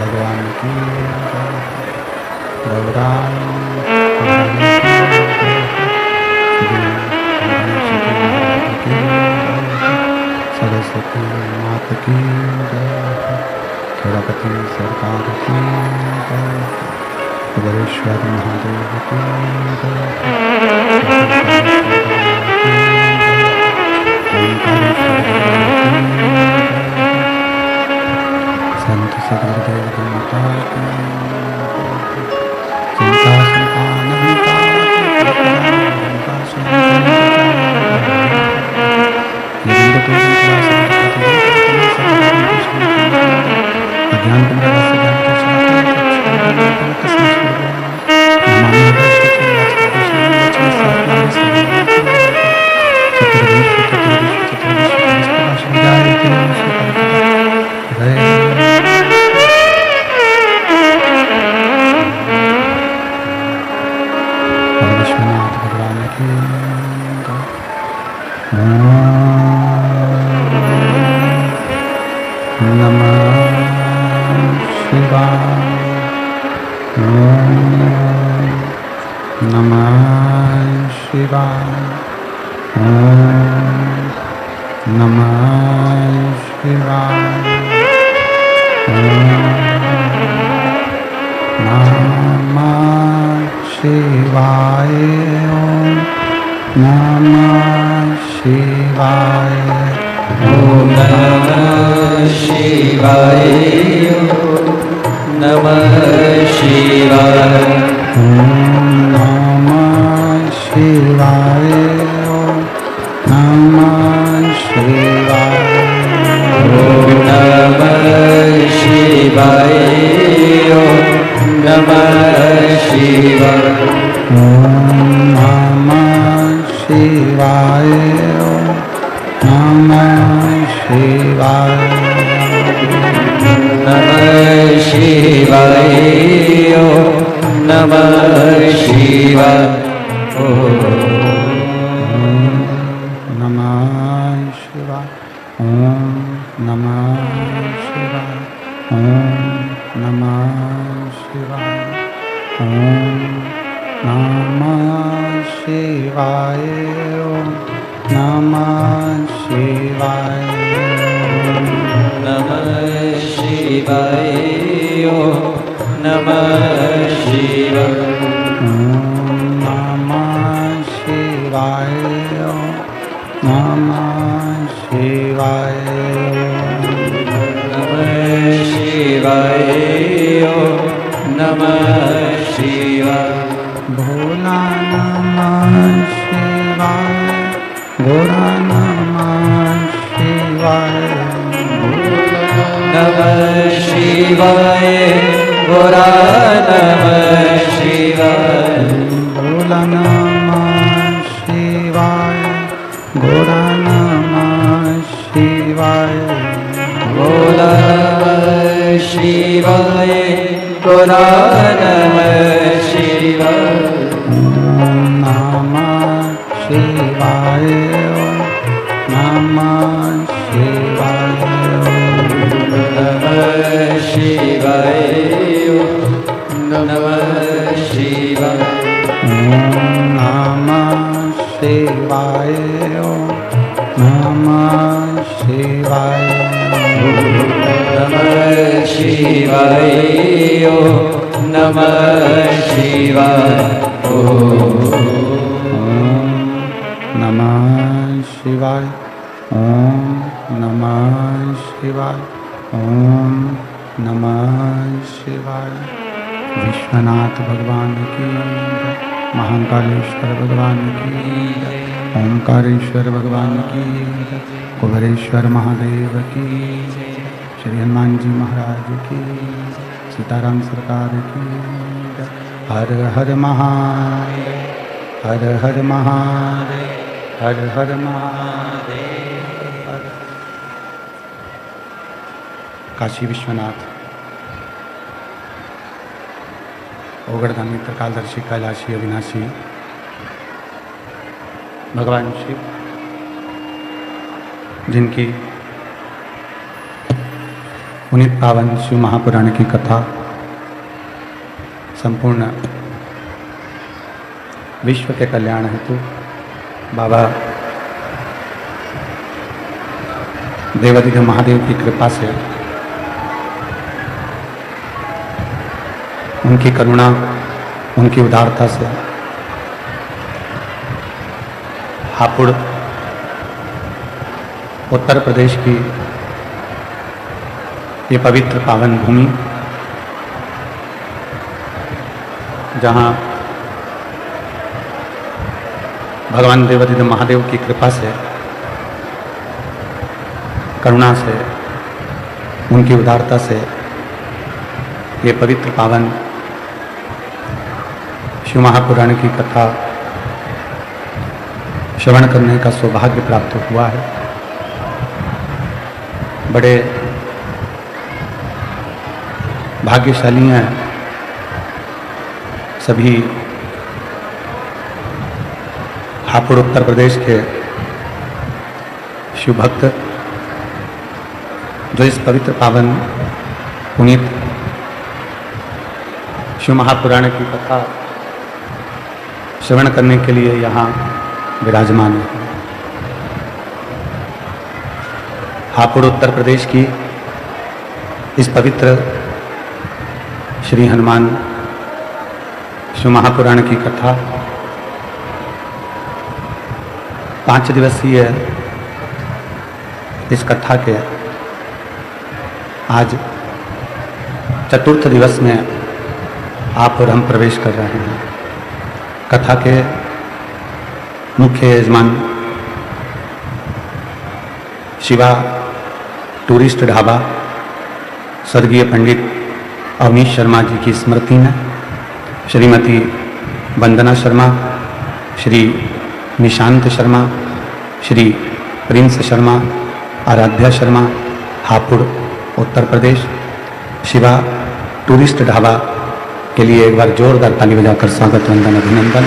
भगवान की गौरा सरस्वती माता की खेड़ापति सरकार की कुबेरेश्वर महादेव की संत सदगुरुदेव माता की चिंता संतान विश्वनाथ भगवान की नमः शिवाय नमः शिवाय नमः शिवाय नमः शिवाय नमः शिवाय ओम नमः शिवाय नमः शिवाय नमः शिवाय नमः शिवाय ओम नमः शिवाय नमः शिवाय नमः शिवाय नमः शिवाय नमः शिवाय नमः शिवाय नमः शिवाय ओम नमः शिवाय ओम नमः शिवाय ओम नमः शिवाय ओम नमः शिवाय नमः शिवाय नमः शिवाय ओम नमः शिवाय ओम नमः शिवाय नमः शिवाय नमः शिवाय भोला नमः शिवाय भोला नमः शिवाय नमः शिवाय गोरा नमः शिवाय भोला नमः शिवाय भोला नमः शिवाय भोला नमः शिवाय गोरा नमः शिवाय ओम नमः शिवाय ओम नमः शिवाय नमः शिवाय नमः शिवाय ओम नमः शिवाय ओम नमः शिवाय नमः शिवाय नमः शिवाय ओम नमः शिवाय ओम नमः शिवाय ओम नमः शिवाय विश्वनाथ भगवान की जय, महाकालेश्वर भगवान की जय, ओंकारेश्वर भगवान की जय, कुबेरेश्वर महादेव की जय, श्री हनुमान जी महाराज की जय, सीताराम सरकार की जय। हर हर महादेव हर हर महादेव हर हर महादेव हर। काशी विश्वनाथ ओगड़धामी त्रिकालदर्शी कैलाशी अविनाशी भगवान शिव जिनकी पुनीत पावन शिव महापुराण की कथा संपूर्ण विश्व के कल्याण हेतु बाबा देवाधिदेव महादेव की कृपा से, उनकी करुणा, उनकी उदारता से हापुड़ उत्तर प्रदेश की ये पवित्र पावन भूमि, जहाँ भगवान देवाधिदेव महादेव की कृपा से, करुणा से, उनकी उदारता से ये पवित्र पावन शिव महापुराण की कथा श्रवण करने का सौभाग्य प्राप्त हुआ है। बड़े भाग्यशाली हैं सभी हापुड़ उत्तर प्रदेश के शिव भक्त, जो इस पवित्र पावन पुनीत शिव महापुराण की कथा श्रवण करने के लिए यहाँ विराजमान है। हापुड़ उत्तर प्रदेश की इस पवित्र श्री हनुमान शिव महापुराण की कथा 5 दिवसीय इस कथा के आज चतुर्थ दिवस में आप और हम प्रवेश कर रहे हैं। कथा के मुख्य यजमान शिवा टूरिस्ट ढाबा स्वर्गीय पंडित अवनीश शर्मा जी की स्मृति में श्रीमती वंदना शर्मा, श्री निशांत शर्मा, श्री प्रिंस शर्मा, आराध्या शर्मा, हापुड़ उत्तर प्रदेश, शिवा टूरिस्ट ढाबा के लिए एक बार जोरदार ताली बजाकर स्वागत, वंदन, अभिनंदन।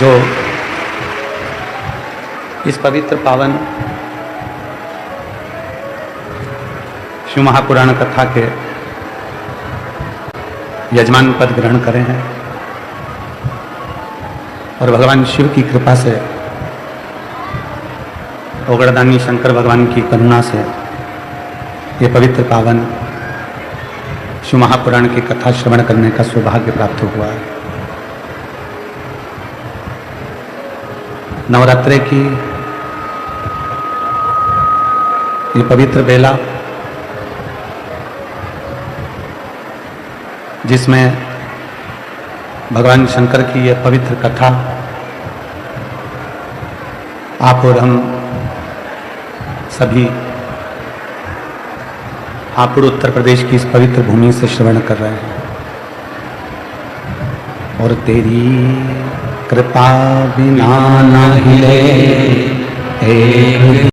जो इस पवित्र पावन शिव महापुराण कथा के यजमान पद ग्रहण करे हैं और भगवान शिव की कृपा से, ओगड़दानी शंकर भगवान की करुणा से ये पवित्र पावन शिव महापुराण की कथा श्रवण करने का सौभाग्य प्राप्त हुआ है। नवरात्रे की ये पवित्र बेला, जिसमें भगवान शंकर की यह पवित्र कथा आप और हम सभी हापुड़ उत्तर प्रदेश की इस पवित्र भूमि से श्रवण कर रहे हैं। और तेरी कृपा बिना न हिले